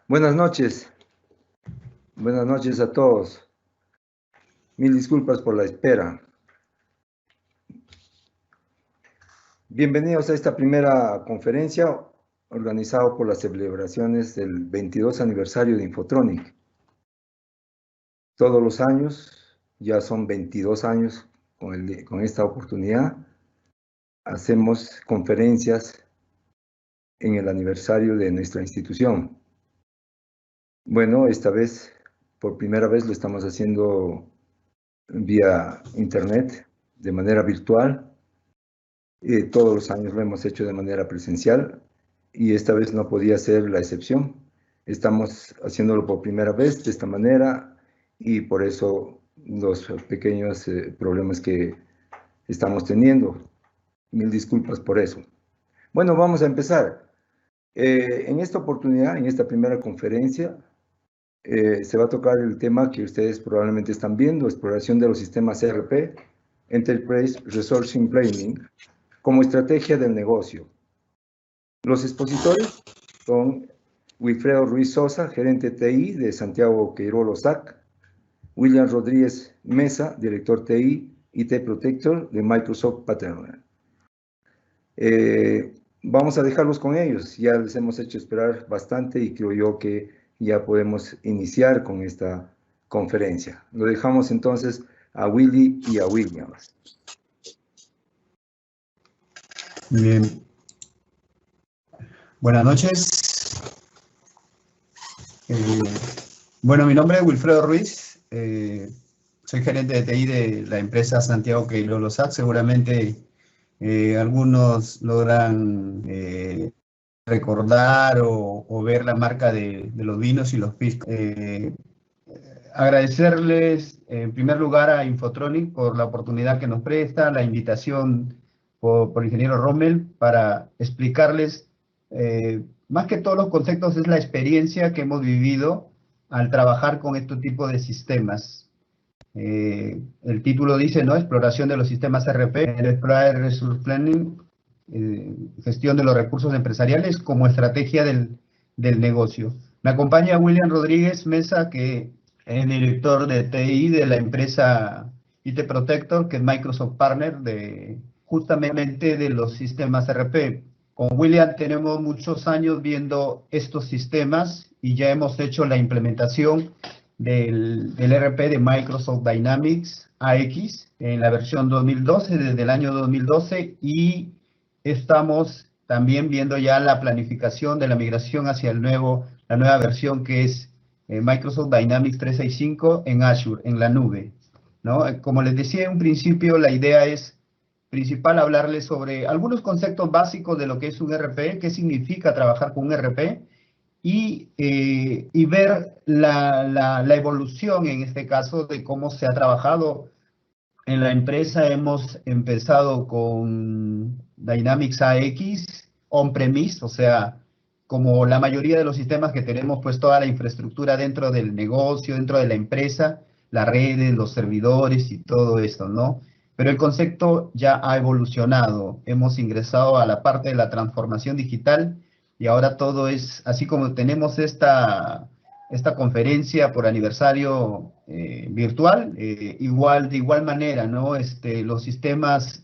Buenas noches a todos. Mil disculpas por la espera. Bienvenidos a esta primera conferencia organizada por las celebraciones del 22 aniversario de Infotronic. Todos los años, ya son 22 años con esta oportunidad, hacemos conferencias en el aniversario de nuestra institución. Bueno, esta vez, por primera vez, lo estamos haciendo vía internet, de manera virtual. Todos los años lo hemos hecho de manera presencial y esta vez no podía ser la excepción. Estamos haciéndolo por primera vez de esta manera y por eso los pequeños problemas que estamos teniendo. Mil disculpas por eso. Bueno, vamos a empezar. En esta oportunidad, en esta primera conferencia, se va a tocar el tema que ustedes probablemente están viendo, exploración de los sistemas ERP, Enterprise Resource Planning, como estrategia del negocio. Los expositores son Wilfredo Ruiz Sosa, gerente TI de Santiago Queiroz Losac, William Rodríguez Mesa, director TI IT Protector de Microsoft Patterson. Vamos a dejarlos con ellos, ya les hemos hecho esperar bastante y creo yo que ya podemos iniciar con esta conferencia. Lo dejamos entonces a Willy y a William. Bien. Buenas noches. Bueno, mi nombre es Wilfredo Ruiz. Soy gerente de TI de la empresa Santiago Queiroz Losac. Seguramente algunos logran recordar o ver la marca de los vinos y los piscos. Agradecerles en primer lugar a Infotronic por la oportunidad que nos presta, la invitación por el ingeniero Rommel para explicarles más que todos los conceptos, es la experiencia que hemos vivido al trabajar con este tipo de sistemas. El título dice, ¿no? Exploración de los sistemas RP, Enterprise Resource Planning, gestión de los recursos empresariales como estrategia del negocio. Me acompaña William Rodríguez Mesa, que es director de TI de la empresa IT Protector, que es Microsoft Partner justamente de los sistemas RP. Con William tenemos muchos años viendo estos sistemas y ya hemos hecho la implementación del RP de Microsoft Dynamics AX en la versión 2012, desde el año 2012, y estamos también viendo ya la planificación de la migración hacia la nueva versión que es Microsoft Dynamics 365 en Azure, en la nube, ¿no? Como les decía en un principio, la idea es principal hablarles sobre algunos conceptos básicos de lo que es un RP, qué significa trabajar con un RP, y ver la evolución, en este caso, de cómo se ha trabajado. En la empresa hemos empezado con Dynamics AX on-premise, o sea, como la mayoría de los sistemas que tenemos, pues toda la infraestructura dentro del negocio, dentro de la empresa, las redes, los servidores y todo esto, ¿no? Pero el concepto ya ha evolucionado. Hemos ingresado a la parte de la transformación digital y ahora todo es, así como tenemos esta conferencia por aniversario virtual, de igual manera, ¿no? Los sistemas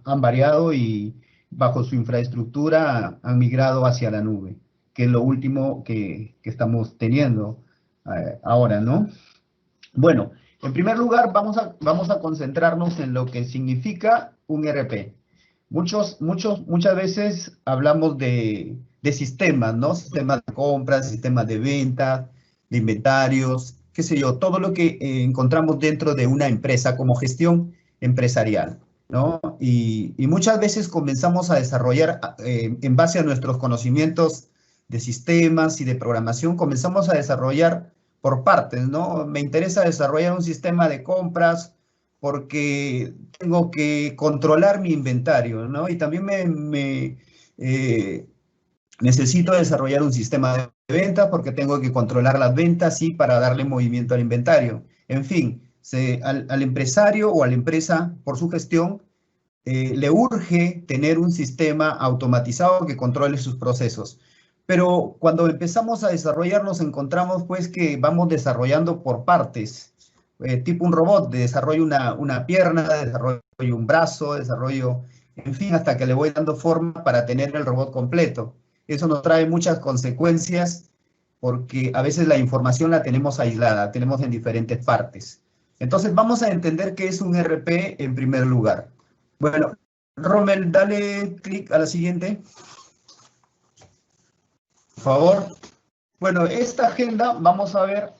han variado y bajo su infraestructura han migrado hacia la nube, que es lo último que estamos teniendo ahora, ¿no? Bueno, en primer lugar vamos a concentrarnos en lo que significa un ERP. Muchas veces hablamos de sistemas, ¿no? Sistemas de compras, sistemas de ventas, de inventarios, qué sé yo, todo lo que encontramos dentro de una empresa como gestión empresarial, ¿no? Y muchas veces comenzamos a desarrollar, en base a nuestros conocimientos de sistemas y de programación, comenzamos a desarrollar por partes, ¿no? Me interesa desarrollar un sistema de compras porque tengo que controlar mi inventario, ¿no? Y también necesito desarrollar un sistema de ventas porque tengo que controlar las ventas y para darle movimiento al inventario. En fin, al empresario o a la empresa, por su gestión, le urge tener un sistema automatizado que controle sus procesos. Pero cuando empezamos a desarrollar nos encontramos pues que vamos desarrollando por partes, tipo un robot, desarrollo una pierna, desarrollo un brazo, desarrollo, en fin, hasta que le voy dando forma para tener el robot completo. Eso nos trae muchas consecuencias porque a veces la información la tenemos aislada, tenemos en diferentes partes. Entonces vamos a entender qué es un RP en primer lugar. Bueno, Rommel, dale clic a la siguiente. Por favor. Bueno, esta agenda vamos a ver,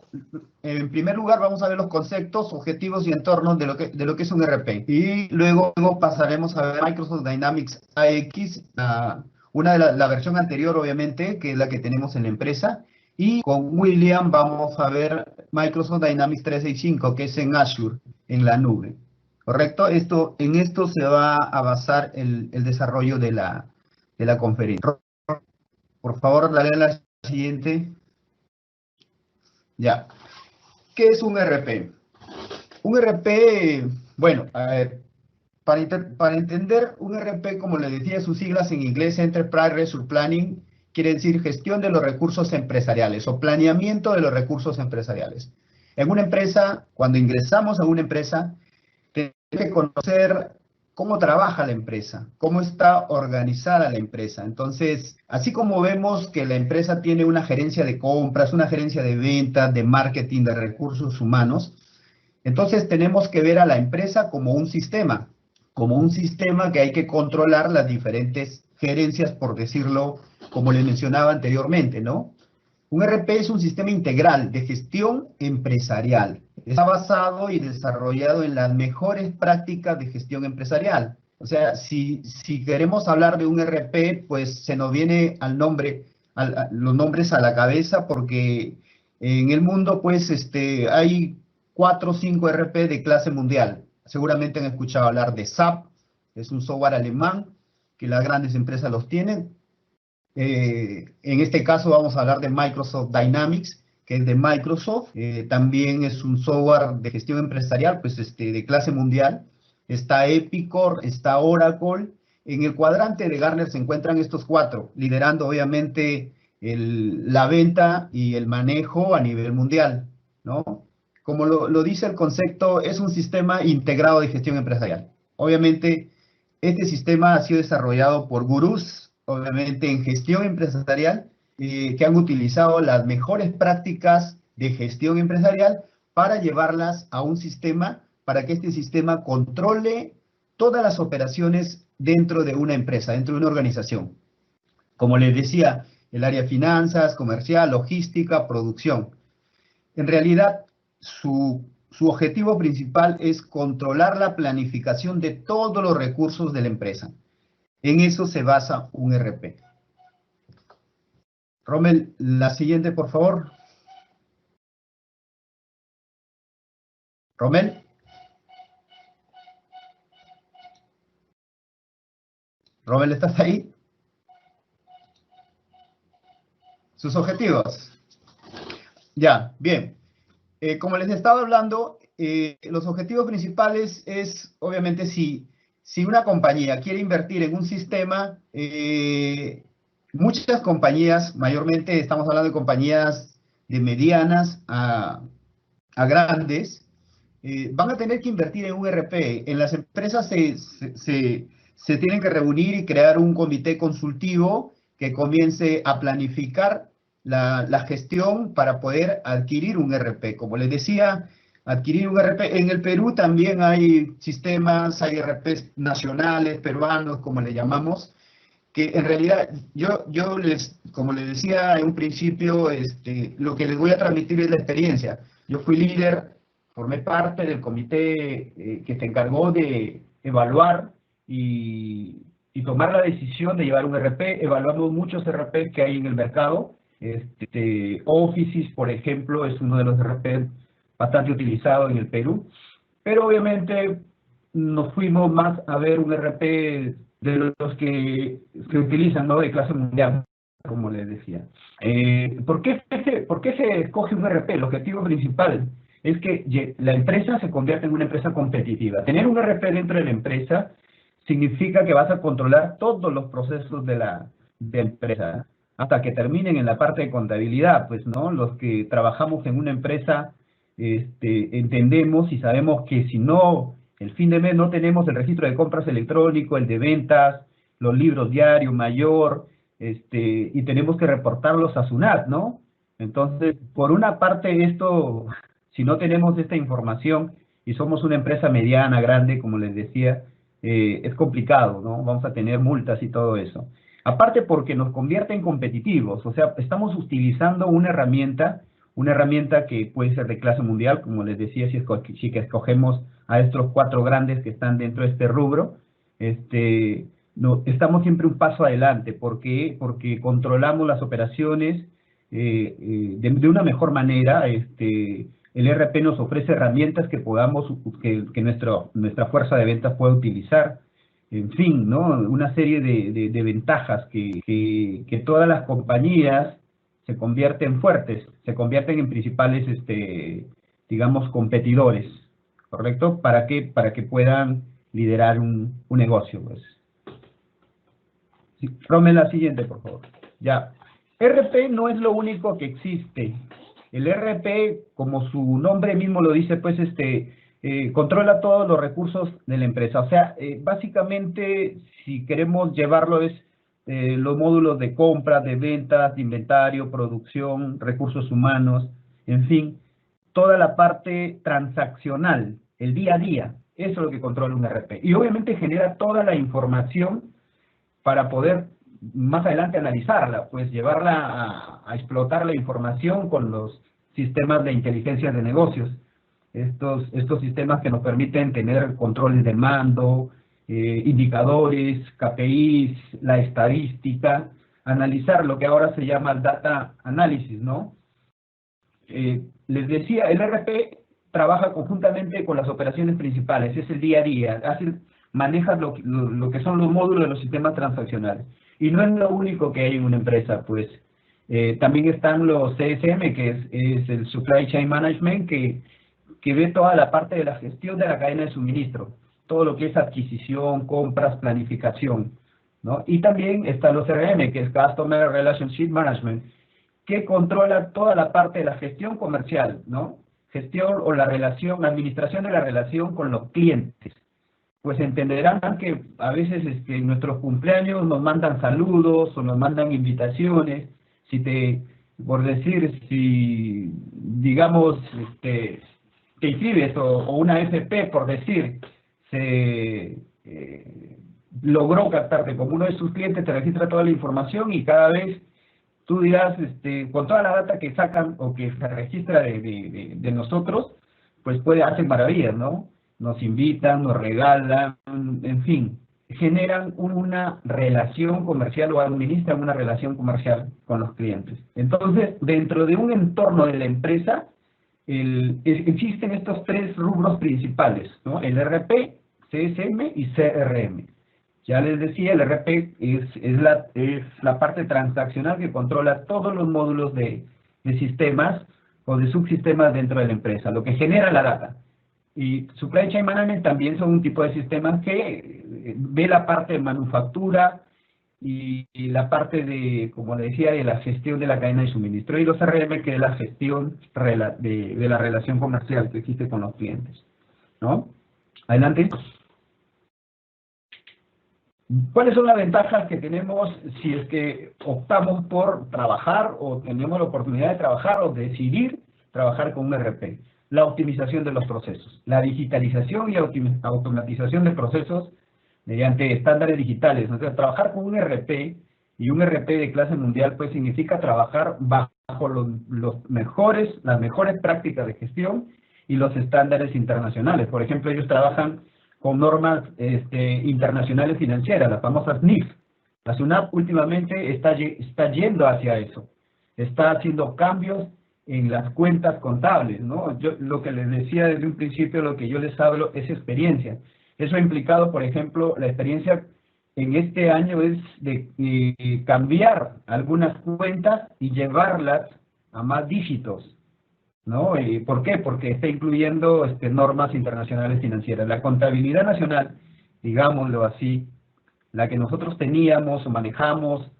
en primer lugar vamos a ver los conceptos, objetivos y entornos de lo que es un RP. Y luego pasaremos a ver Microsoft Dynamics AX, la versión anterior obviamente, que es la que tenemos en la empresa. Y con William vamos a ver Microsoft Dynamics 365, que es en Azure, en la nube. ¿Correcto? En esto se va a basar el desarrollo de la conferencia. Por favor, dale a la siguiente. Ya. ¿Qué es un RP? Un RP, bueno, a ver, para entender un RP, como le decía sus siglas en inglés, Enterprise Resource Planning, quiere decir gestión de los recursos empresariales o planeamiento de los recursos empresariales. En una empresa, cuando ingresamos a una empresa, tenemos que conocer cómo trabaja la empresa, cómo está organizada la empresa. Entonces, así como vemos que la empresa tiene una gerencia de compras, una gerencia de ventas, de marketing, de recursos humanos, entonces tenemos que ver a la empresa como un sistema que hay que controlar las diferentes gerencias, por decirlo como les mencionaba anteriormente, ¿no? Un RP es un sistema integral de gestión empresarial. Está basado y desarrollado en las mejores prácticas de gestión empresarial. O sea, si queremos hablar de un RP, pues se nos viene los nombres a la cabeza, porque en el mundo, pues, hay 4 o 5 RP de clase mundial. Seguramente han escuchado hablar de SAP, es un software alemán que las grandes empresas los tienen. En este caso vamos a hablar de Microsoft Dynamics, que es de Microsoft. También es un software de gestión empresarial, pues de clase mundial. Está Epicor, está Oracle. En el cuadrante de Gartner se encuentran estos 4, liderando obviamente la venta y el manejo a nivel mundial, ¿no? Como lo dice el concepto, es un sistema integrado de gestión empresarial. Obviamente, este sistema ha sido desarrollado por gurús, obviamente en gestión empresarial, que han utilizado las mejores prácticas de gestión empresarial para llevarlas a un sistema, para que este sistema controle todas las operaciones dentro de una empresa, dentro de una organización. Como les decía, el área de finanzas, comercial, logística, producción. En realidad, su objetivo principal es controlar la planificación de todos los recursos de la empresa. En eso se basa un RP. Rommel, la siguiente, por favor. Rommel. Rommel, ¿estás ahí? Sus objetivos. Ya, bien. Como les estaba hablando, los objetivos principales es, obviamente, si una compañía quiere invertir en un sistema, muchas compañías, mayormente estamos hablando de compañías de medianas a grandes, van a tener que invertir en un RP. En las empresas se tienen que reunir y crear un comité consultivo que comience a planificar la gestión para poder adquirir un RP. Como les decía, adquirir un RP. En el Perú también hay sistemas, hay RPs nacionales, peruanos, como le llamamos, que en realidad como les decía en un principio, lo que les voy a transmitir es la experiencia. Yo fui líder, formé parte del comité que se encargó de evaluar y tomar la decisión de llevar un RP. Evaluamos muchos RP que hay en el mercado. Office, por ejemplo, es uno de los RP bastante utilizado en el Perú. Pero obviamente nos fuimos más a ver un RP de los que se utilizan, ¿no? De clase mundial, como les decía. ¿Por qué se escoge un RP? El objetivo principal es que la empresa se convierta en una empresa competitiva. Tener un RP dentro de la empresa significa que vas a controlar todos los procesos de la empresa. hasta que terminen en la parte de contabilidad, pues, ¿no? Los que trabajamos en una empresa, entendemos y sabemos que si no, el fin de mes no tenemos el registro de compras electrónico, el de ventas, los libros diarios, mayor, y tenemos que reportarlos a SUNAT, ¿no? Entonces, por una parte esto, si no tenemos esta información y somos una empresa mediana, grande, como les decía, es complicado, ¿no? Vamos a tener multas y todo eso. Aparte porque nos convierte en competitivos, o sea, estamos utilizando una herramienta que puede ser de clase mundial, como les decía, si que escogemos a estos 4 grandes que están dentro de este rubro, no, estamos siempre un paso adelante. ¿Por qué? Porque controlamos las operaciones de una mejor manera. El ERP nos ofrece herramientas que podamos, que nuestra fuerza de ventas pueda utilizar. En fin, ¿no? Una serie de ventajas que todas las compañías se convierten fuertes, se convierten en principales, digamos, competidores, ¿correcto? ¿Para qué? Para que puedan liderar un negocio, pues. Sí, Rommel, la siguiente, por favor. Ya. RP no es lo único que existe. El RP, como su nombre mismo lo dice, pues, controla todos los recursos de la empresa. O sea, básicamente, si queremos llevarlo, es los módulos de compra, de ventas, de inventario, producción, recursos humanos, en fin, toda la parte transaccional, el día a día. Eso es lo que controla un RP. Y obviamente genera toda la información para poder más adelante analizarla, pues llevarla a explotar la información con los sistemas de inteligencia de negocios. Estos sistemas que nos permiten tener controles de mando, indicadores, KPIs, la estadística, analizar lo que ahora se llama el data analysis, ¿no? Les decía, el RP trabaja conjuntamente con las operaciones principales, es el día a día, maneja lo que son los módulos de los sistemas transaccionales. Y no es lo único que hay en una empresa, pues también están los CSM, que es el Supply Chain Management, que ve toda la parte de la gestión de la cadena de suministro, todo lo que es adquisición, compras, planificación, ¿no? Y también están los CRM, que es Customer Relationship Management, que controla toda la parte de la gestión comercial, ¿no? Gestión o la administración de la relación con los clientes. Pues entenderán que a veces en nuestros cumpleaños nos mandan saludos o nos mandan invitaciones. Por decir, si digamos te inscribes o una FP, por decir, logró captarte como uno de sus clientes, te registra toda la información y cada vez tú dirás, con toda la data que sacan o que se registra de nosotros, pues hacen maravillas, ¿no? Nos invitan, nos regalan, en fin, generan una relación comercial o administran una relación comercial con los clientes. Entonces, dentro de un entorno de la empresa, existen estos 3 rubros principales, ¿no? El RP, CSM y CRM. Ya les decía, el RP es la parte transaccional que controla todos los módulos de sistemas o de subsistemas dentro de la empresa, lo que genera la data. Y Supply Chain Management también son un tipo de sistemas que ve la parte de manufactura y la parte de, como le decía, de la gestión de la cadena de suministro. Y los CRM, que es la gestión de la relación comercial que existe con los clientes, ¿no? Adelante. ¿Cuáles son las ventajas que tenemos si es que optamos por trabajar o tenemos la oportunidad de trabajar o decidir trabajar con un RP? La optimización de los procesos, la digitalización y automatización de procesos mediante estándares digitales. Entonces, trabajar con un RP y un RP de clase mundial, pues significa trabajar bajo las mejores prácticas de gestión y los estándares internacionales. Por ejemplo, ellos trabajan con normas internacionales financieras, las famosas NIF. La SUNAT últimamente está yendo hacia eso, está haciendo cambios en las cuentas contables, ¿no? Lo que les decía desde un principio, lo que yo les hablo es experiencia. Eso ha implicado, por ejemplo, la experiencia en este año es de cambiar algunas cuentas y llevarlas a más dígitos, ¿no? ¿Por qué? Porque está incluyendo normas internacionales financieras. La contabilidad nacional, digámoslo así, la que nosotros teníamos o manejamos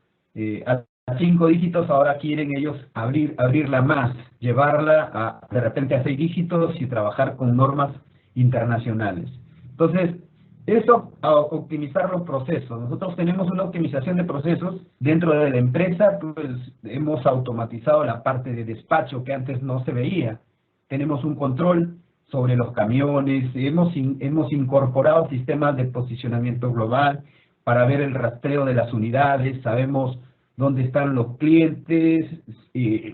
5 dígitos, ahora quieren ellos abrirla más, llevarla de repente a 6 dígitos y trabajar con normas internacionales. Entonces, eso a optimizar los procesos. Nosotros tenemos una optimización de procesos dentro de la empresa, pues hemos automatizado la parte de despacho que antes no se veía. Tenemos un control sobre los camiones, hemos incorporado sistemas de posicionamiento global para ver el rastreo de las unidades, sabemos dónde están los clientes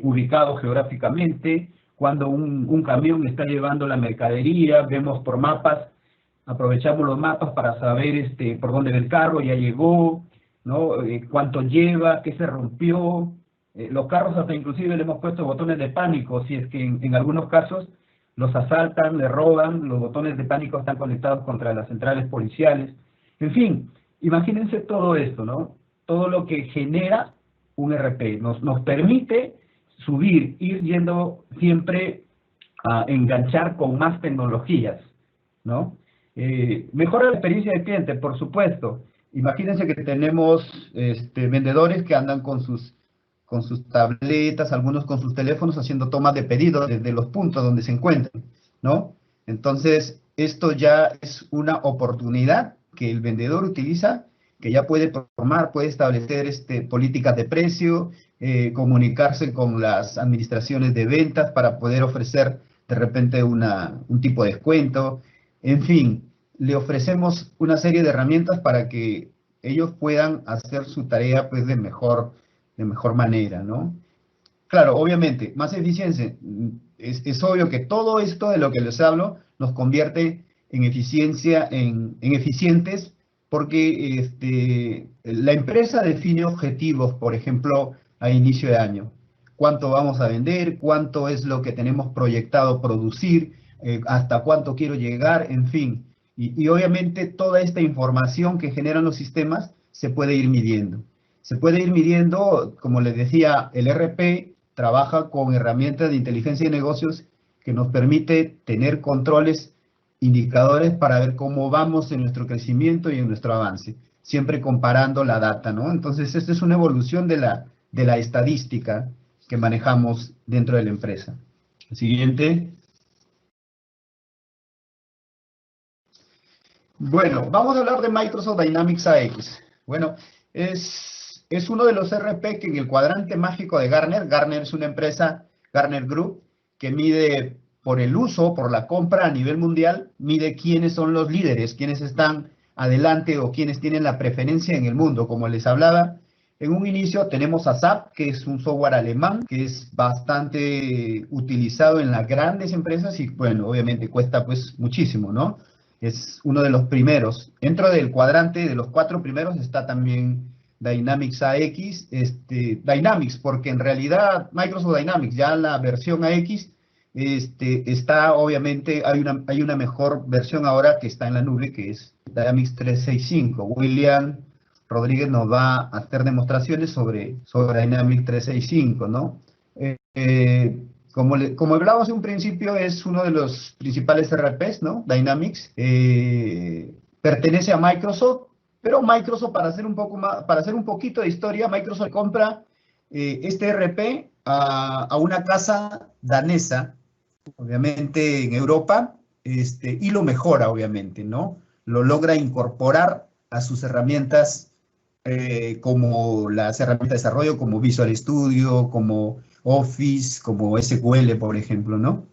ubicados geográficamente, cuando un camión está llevando la mercadería, vemos por mapas, aprovechamos los mapas para saber por dónde va el carro, ya llegó, ¿no? Cuánto lleva, qué se rompió. Los carros hasta inclusive le hemos puesto botones de pánico, si es que en algunos casos los asaltan, le roban, los botones de pánico están conectados contra las centrales policiales. En fin, imagínense todo esto, ¿no? Todo lo que genera un RP. Nos permite subir, ir yendo siempre a enganchar con más tecnologías, ¿no? Mejora la experiencia del cliente, por supuesto. Imagínense que tenemos vendedores que andan con sus tabletas, algunos con sus teléfonos haciendo tomas de pedidos desde los puntos donde se encuentran, ¿no? Entonces, esto ya es una oportunidad que el vendedor utiliza, que ya puede formar, puede establecer políticas de precio, comunicarse con las administraciones de ventas para poder ofrecer de repente un tipo de descuento. En fin, le ofrecemos una serie de herramientas para que ellos puedan hacer su tarea pues de mejor manera, ¿no? Claro, obviamente, más eficiencia. Es obvio que todo esto de lo que les hablo nos convierte en eficiencia, en eficientes, porque la empresa define objetivos, por ejemplo, a inicio de año. Cuánto vamos a vender, cuánto es lo que tenemos proyectado producir, hasta cuánto quiero llegar, en fin. Y obviamente toda esta información que generan los sistemas se puede ir midiendo. Se puede ir midiendo, como les decía, el RP trabaja con herramientas de inteligencia de negocios que nos permite tener controles, indicadores para ver cómo vamos en nuestro crecimiento y en nuestro avance, siempre comparando la data, ¿no? Entonces, esta es una evolución de la estadística que manejamos dentro de la empresa. Siguiente. Bueno, vamos a hablar de Microsoft Dynamics AX. Bueno, es uno de los RP que en el cuadrante mágico de Gartner, Gartner es una empresa, Gartner Group, que mide por el uso, por la compra a nivel mundial, mide quiénes son los líderes, quiénes están adelante o quiénes tienen la preferencia en el mundo. Como les hablaba, en un inicio tenemos a SAP, que es un software alemán, que es bastante utilizado en las grandes empresas y, bueno, obviamente cuesta pues muchísimo, ¿no? Es uno de los primeros. Dentro del cuadrante de los 4 primeros está también Dynamics AX, Dynamics, porque en realidad Microsoft Dynamics, ya la versión AX, está obviamente, hay una mejor versión ahora que está en la nube, que es Dynamics 365. William Rodríguez nos va a hacer demostraciones sobre Dynamics 365, ¿no? Como hablábamos en un principio, es uno de los principales RPs, ¿no? Dynamics. Pertenece a Microsoft, pero Microsoft, para hacer un poquito de historia, Microsoft compra este RP a una casa danesa, obviamente en Europa, y lo mejora, obviamente, ¿no? Lo logra incorporar a sus herramientas, como las herramientas de desarrollo, como Visual Studio, como Office, como SQL, por ejemplo, ¿no?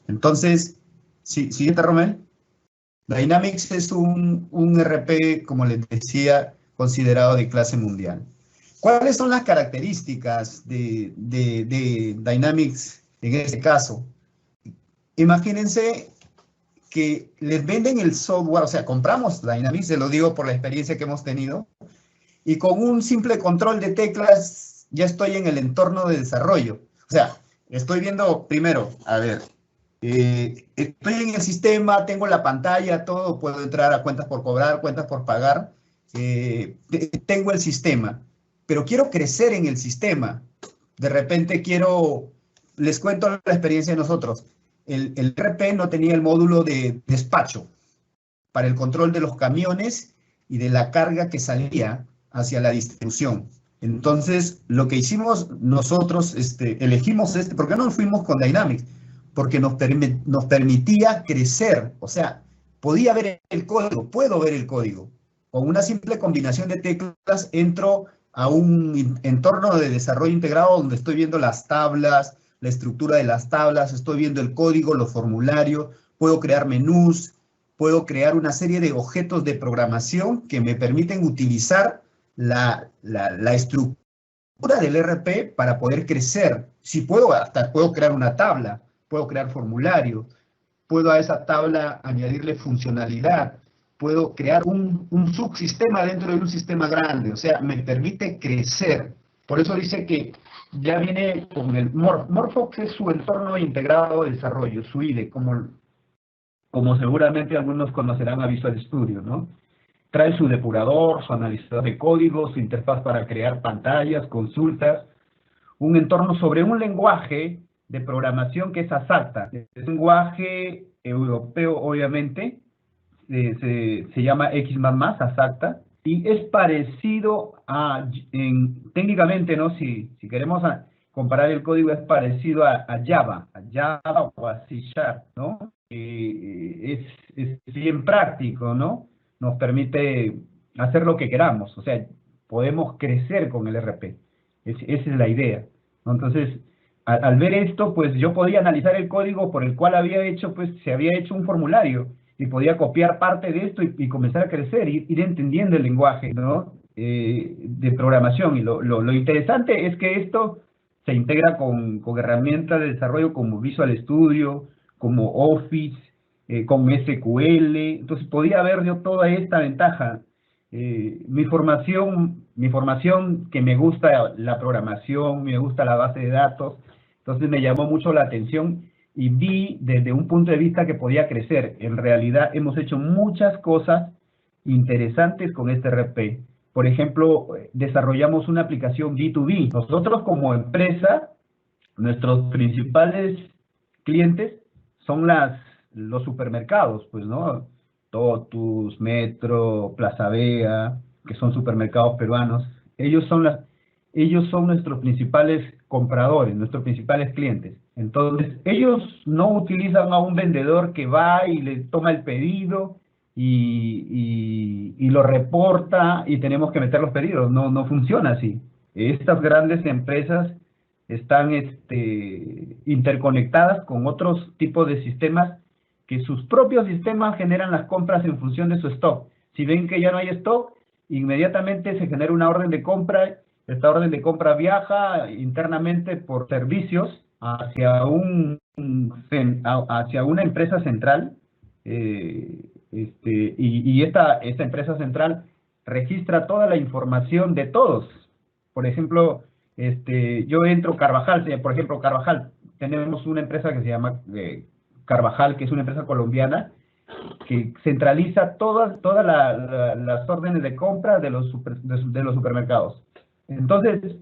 Entonces, sí, siguiente, Romel. Dynamics es un RP, como les decía, considerado de clase mundial. ¿Cuáles son las características de Dynamics en este caso? Imagínense que les venden el software, o sea, compramos Dynamics, se lo digo por la experiencia que hemos tenido, y con un simple control de teclas ya estoy en el entorno de desarrollo. O sea, estoy viendo primero, a ver, estoy en el sistema, tengo la pantalla, todo, puedo entrar a cuentas por cobrar, cuentas por pagar, tengo el sistema, pero quiero crecer en el sistema. De repente les cuento la experiencia de nosotros. El RP no tenía el módulo de despacho para el control de los camiones y de la carga que salía hacia la distribución. Entonces, lo que hicimos nosotros, elegimos ¿por qué no fuimos con Dynamics? Porque nos permitía crecer, o sea, podía ver el código, puedo ver el código. Con una simple combinación de teclas entro a un entorno de desarrollo integrado donde estoy viendo las tablas, la estructura de las tablas, estoy viendo el código, los formularios, puedo crear menús, puedo crear una serie de objetos de programación que me permiten utilizar la estructura del RP para poder crecer. Si puedo, hasta puedo crear una tabla, puedo crear formulario, puedo a esa tabla añadirle funcionalidad, puedo crear un subsistema dentro de un sistema grande, o sea, me permite crecer. Por eso dice que ya viene con el Morphox es su entorno integrado de desarrollo, su IDE, como seguramente algunos conocerán a Visual Studio, ¿no? Trae su depurador, su analizador de código, su interfaz para crear pantallas, consultas, un entorno sobre un lenguaje de programación que es ASACTA. Es un lenguaje europeo, obviamente, se llama X++, ASACTA, y es parecido técnicamente, ¿no? Si queremos comparar el código, es parecido a Java o a C#, ¿no? Es bien práctico, ¿no? Nos permite hacer lo que queramos, o sea, podemos crecer con el RP. Esa es la idea, ¿no? Entonces, al ver esto, pues yo podía analizar el código por el cual se había hecho un formulario, y podía copiar parte de esto y comenzar a crecer, ir entendiendo el lenguaje, ¿no? De programación. Y lo interesante es que esto se integra con herramientas de desarrollo como Visual Studio, como Office, con SQL. Entonces podía ver yo toda esta ventaja. Mi formación que me gusta la programación, me gusta la base de datos, entonces me llamó mucho la atención y vi desde un punto de vista que podía crecer. En realidad hemos hecho muchas cosas interesantes con este RP. Por ejemplo, desarrollamos una aplicación B2B. Nosotros como empresa, nuestros principales clientes son los supermercados, pues, ¿no? Totus, Metro, Plaza Vea, que son supermercados peruanos. Ellos son nuestros principales compradores, nuestros principales clientes. Entonces, ellos no utilizan a un vendedor que va y le toma el pedido y lo reporta y tenemos que meter los pedidos. No funciona así. Estas grandes empresas están interconectadas con otros tipos de sistemas, que sus propios sistemas generan las compras en función de su stock. Si ven que ya no hay stock, inmediatamente se genera una orden de compra. Esta orden de compra viaja internamente por servicios hacia una empresa central, y esta empresa central registra toda la información de todos. Por ejemplo, yo entro por ejemplo, Carvajal, tenemos una empresa que se llama Carvajal, que es una empresa colombiana, que centraliza todas las órdenes de compra de los supermercados. Entonces,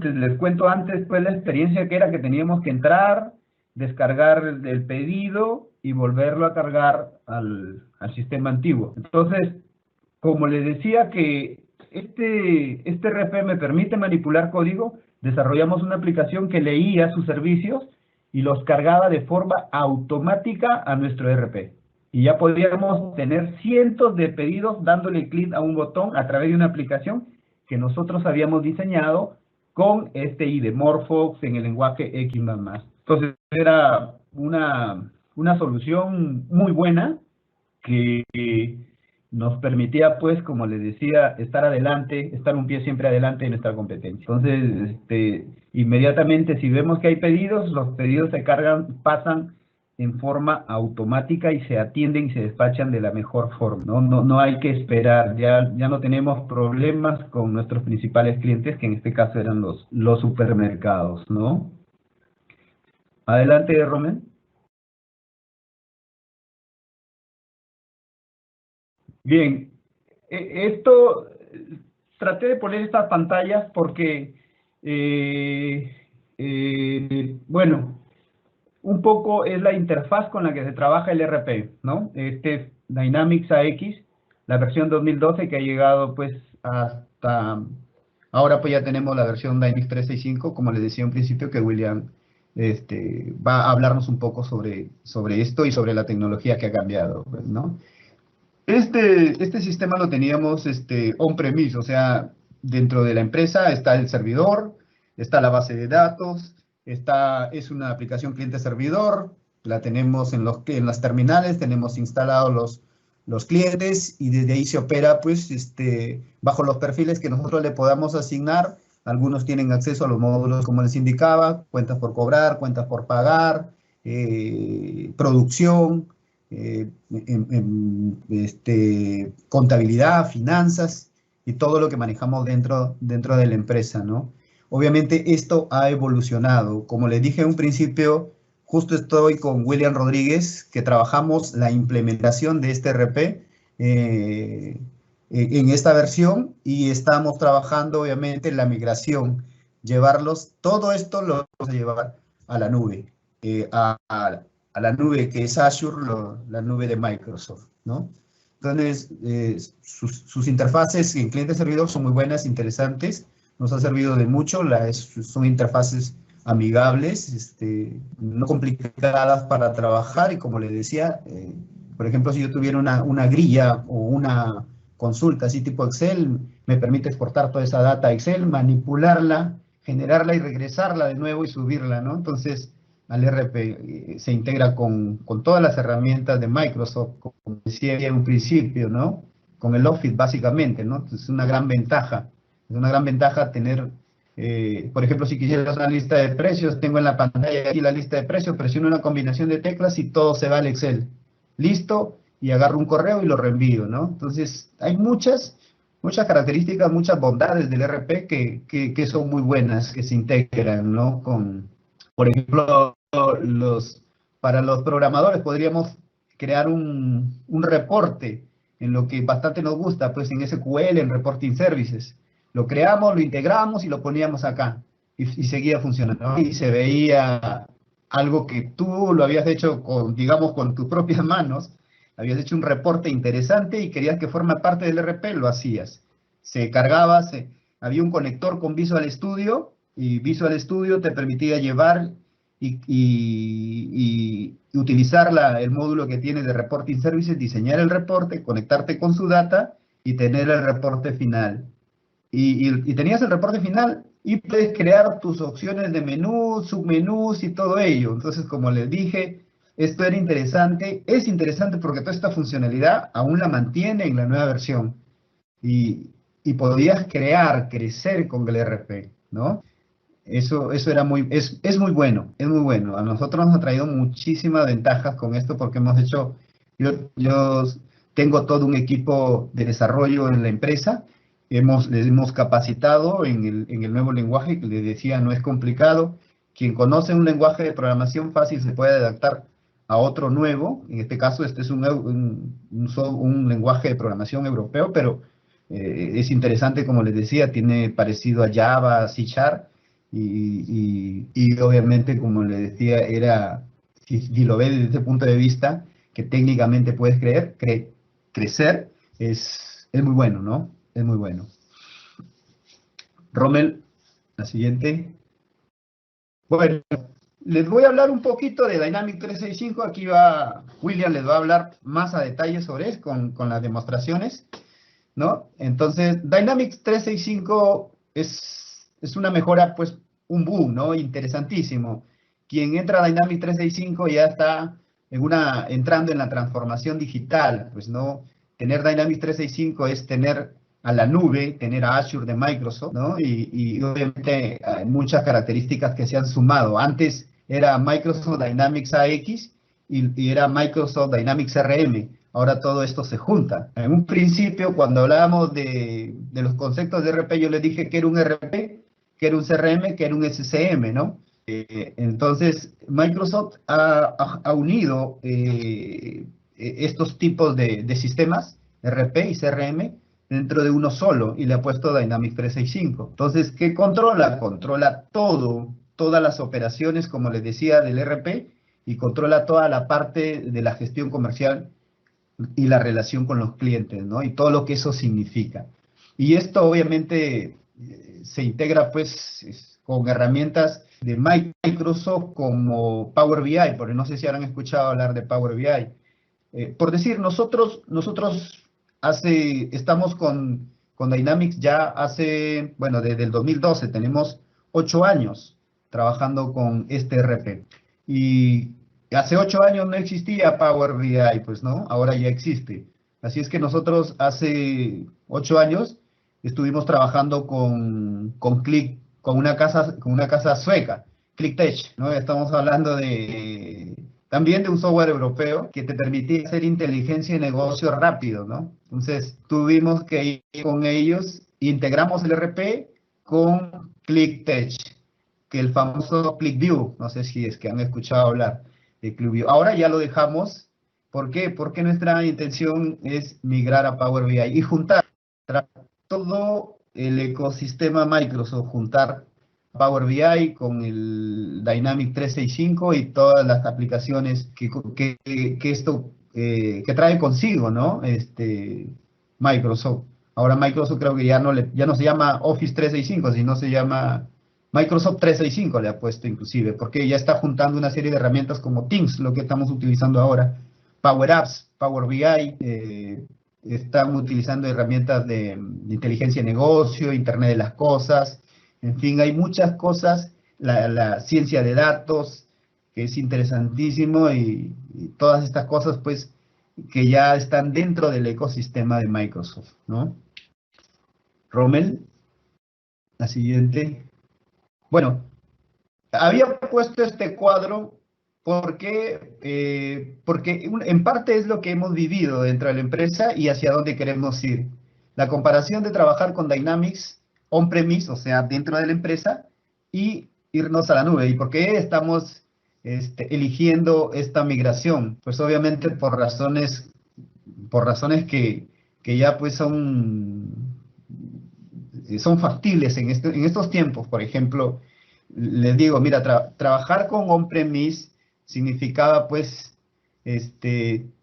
les cuento antes, pues la experiencia que era que teníamos que entrar, descargar el pedido y volverlo a cargar al sistema antiguo. Entonces, como les decía que este RP me permite manipular código, desarrollamos una aplicación que leía sus servicios y los cargaba de forma automática a nuestro RP. Y ya podíamos tener cientos de pedidos dándole clic a un botón a través de una aplicación que nosotros habíamos diseñado con este IDE Morphox en el lenguaje X++. Entonces era una solución muy buena que nos permitía, pues, como les decía, estar un pie siempre adelante en nuestra competencia. Entonces, inmediatamente si vemos que hay pedidos, los pedidos se pasan en forma automática y se atienden y se despachan de la mejor forma. No hay que esperar, ya no tenemos problemas con nuestros principales clientes, que en este caso eran los supermercados, ¿no? Adelante, Romen. Bien, traté de poner estas pantallas porque, bueno, un poco es la interfaz con la que se trabaja el RP, ¿no? Este es Dynamics AX, la versión 2012 que ha llegado pues hasta Ahora pues ya tenemos la versión Dynamics 365, como les decía en principio, que William va a hablarnos un poco sobre esto y sobre la tecnología que ha cambiado, pues, ¿no? Este sistema lo teníamos on-premise, o sea, dentro de la empresa está el servidor, está la base de datos, es una aplicación cliente-servidor, la tenemos en las terminales, tenemos instalados los clientes y desde ahí se opera pues bajo los perfiles que nosotros le podamos asignar. Algunos tienen acceso a los módulos, como les indicaba, cuentas por cobrar, cuentas por pagar, producción, contabilidad, finanzas y todo lo que manejamos dentro de la empresa, ¿no? Obviamente esto ha evolucionado. Como les dije en un principio, justo estoy con William Rodríguez, que trabajamos la implementación de este RP en esta versión y estamos trabajando obviamente la migración, todo esto lo vamos a llevar a la nube, a la nube que es Azure, la nube de Microsoft, ¿no? Entonces, sus interfaces en cliente-servidor son muy buenas, interesantes, nos ha servido de mucho, son interfaces amigables, no complicadas para trabajar y como les decía, por ejemplo, si yo tuviera una grilla o una consulta así tipo Excel, me permite exportar toda esa data a Excel, manipularla, generarla y regresarla de nuevo y subirla, ¿no? Entonces, al RP se integra con todas las herramientas de Microsoft, como decía en un principio, ¿no? Con el Office básicamente, ¿no? Entonces, es una gran ventaja. Es una gran ventaja tener, por ejemplo, si quisieras una lista de precios, tengo en la pantalla aquí la lista de precios, presiono una combinación de teclas y todo se va al Excel. Listo, y agarro un correo y lo reenvío, ¿no? Entonces, hay muchas características, muchas bondades del RP que son muy buenas, que se integran, ¿no? Por ejemplo, para los programadores podríamos crear un reporte en lo que bastante nos gusta, pues en SQL, en Reporting Services. Lo creamos, lo integramos y lo poníamos acá. Y seguía funcionando, ¿no? Y se veía algo que tú lo habías hecho digamos, con tus propias manos, habías hecho un reporte interesante y querías que forma parte del RP, lo hacías. Se cargaba, había un conector con Visual Studio y Visual Studio te permitía llevar y utilizar el módulo que tiene de Reporting Services, diseñar el reporte, conectarte con su data y tener el reporte final. Y tenías el reporte final y puedes crear tus opciones de menú, submenús y todo ello. Entonces, como les dije, esto era interesante. Es interesante porque toda esta funcionalidad aún la mantiene en la nueva versión. Y podías crecer con el RP, ¿no? Eso era es muy bueno, es muy bueno. A nosotros nos ha traído muchísimas ventajas con esto porque yo tengo todo un equipo de desarrollo en la empresa, les hemos capacitado en el nuevo lenguaje, que les decía, no es complicado. Quien conoce un lenguaje de programación fácil se puede adaptar a otro nuevo. En este caso, este es un lenguaje de programación europeo, pero es interesante, como les decía, tiene parecido a Java, C Sharp, y obviamente, como le decía, si lo ves desde ese punto de vista, que técnicamente puedes crecer, es muy bueno, ¿no? Es muy bueno. Rommel, la siguiente. Bueno, les voy a hablar un poquito de Dynamics 365. Aquí William les va a hablar más a detalle sobre eso con las demostraciones, ¿no? Entonces, Dynamics 365 es una mejora, pues, un boom, ¿no? Interesantísimo. Quien entra a Dynamics 365 ya está entrando en la transformación digital, pues, ¿no? Tener Dynamics 365 es tener a la nube, tener a Azure de Microsoft, ¿no? Y obviamente hay muchas características que se han sumado. Antes era Microsoft Dynamics AX y era Microsoft Dynamics CRM. Ahora todo esto se junta. En un principio, cuando hablábamos de los conceptos de RP, yo les dije que era un RP, que era un CRM, que era un SCM, ¿no? Entonces, Microsoft ha unido estos tipos de sistemas, RP y CRM, dentro de uno solo y le ha puesto Dynamics 365. Entonces, ¿qué controla? Controla todas las operaciones, como les decía, del RP y controla toda la parte de la gestión comercial y la relación con los clientes, ¿no? Y todo lo que eso significa. Y esto obviamente se integra pues con herramientas de Microsoft como Power BI, porque no sé si habrán escuchado hablar de Power BI. Por decir, nosotros estamos con Dynamics ya hace, bueno, desde el 2012, tenemos 8 años trabajando con este RP. Y hace 8 años no existía Power BI, pues, ¿no? Ahora ya existe. Así es que nosotros hace 8 años estuvimos trabajando con Click, con una casa sueca, ClickTech, ¿no? Estamos hablando también de un software europeo que te permitía hacer inteligencia de negocio rápido, ¿no? Entonces, tuvimos que ir con ellos, integramos el RP con ClickTech, que el famoso ClickView, no sé si es que han escuchado hablar de ClickView. Ahora ya lo dejamos. ¿Por qué? Porque nuestra intención es migrar a Power BI y juntar todo el ecosistema Microsoft, juntar Power BI con el Dynamics 365 y todas las aplicaciones que esto que trae consigo, ¿no? Microsoft. Ahora Microsoft creo que ya no se llama Office 365, sino se llama Microsoft 365, le ha puesto inclusive, porque ya está juntando una serie de herramientas como Teams, lo que estamos utilizando ahora, Power Apps, Power BI, están utilizando herramientas de inteligencia de negocio, Internet de las cosas, en fin, hay muchas cosas, la ciencia de datos, que es interesantísimo, y todas estas cosas, pues, que ya están dentro del ecosistema de Microsoft, ¿no? Rommel, la siguiente. Bueno, había puesto este cuadro porque en parte es lo que hemos vivido dentro de la empresa y hacia dónde queremos ir. La comparación de trabajar con Dynamics on-premise, o sea, dentro de la empresa, y irnos a la nube. ¿Y por qué estamos eligiendo esta migración? Pues obviamente por razones que ya pues son factibles en estos tiempos. Por ejemplo, les digo, mira, trabajar con on-premise significaba pues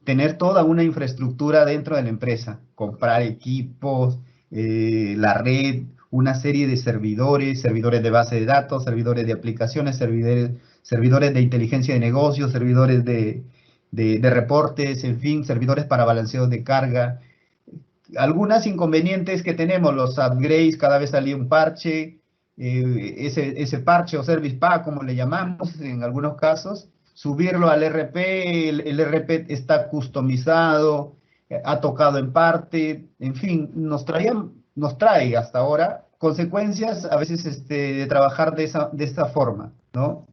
tener toda una infraestructura dentro de la empresa, comprar equipos, la red, una serie de servidores de base de datos, servidores de aplicaciones, servidores de inteligencia de negocios, servidores de reportes, en fin, servidores para balanceo de carga. Algunas inconvenientes que tenemos, los upgrades, cada vez salía un parche, ese parche o service pack, como le llamamos en algunos casos, subirlo al RP, el RP está customizado, ha tocado en parte, en fin, nos trae hasta ahora consecuencias a veces de trabajar de esta forma, ¿no?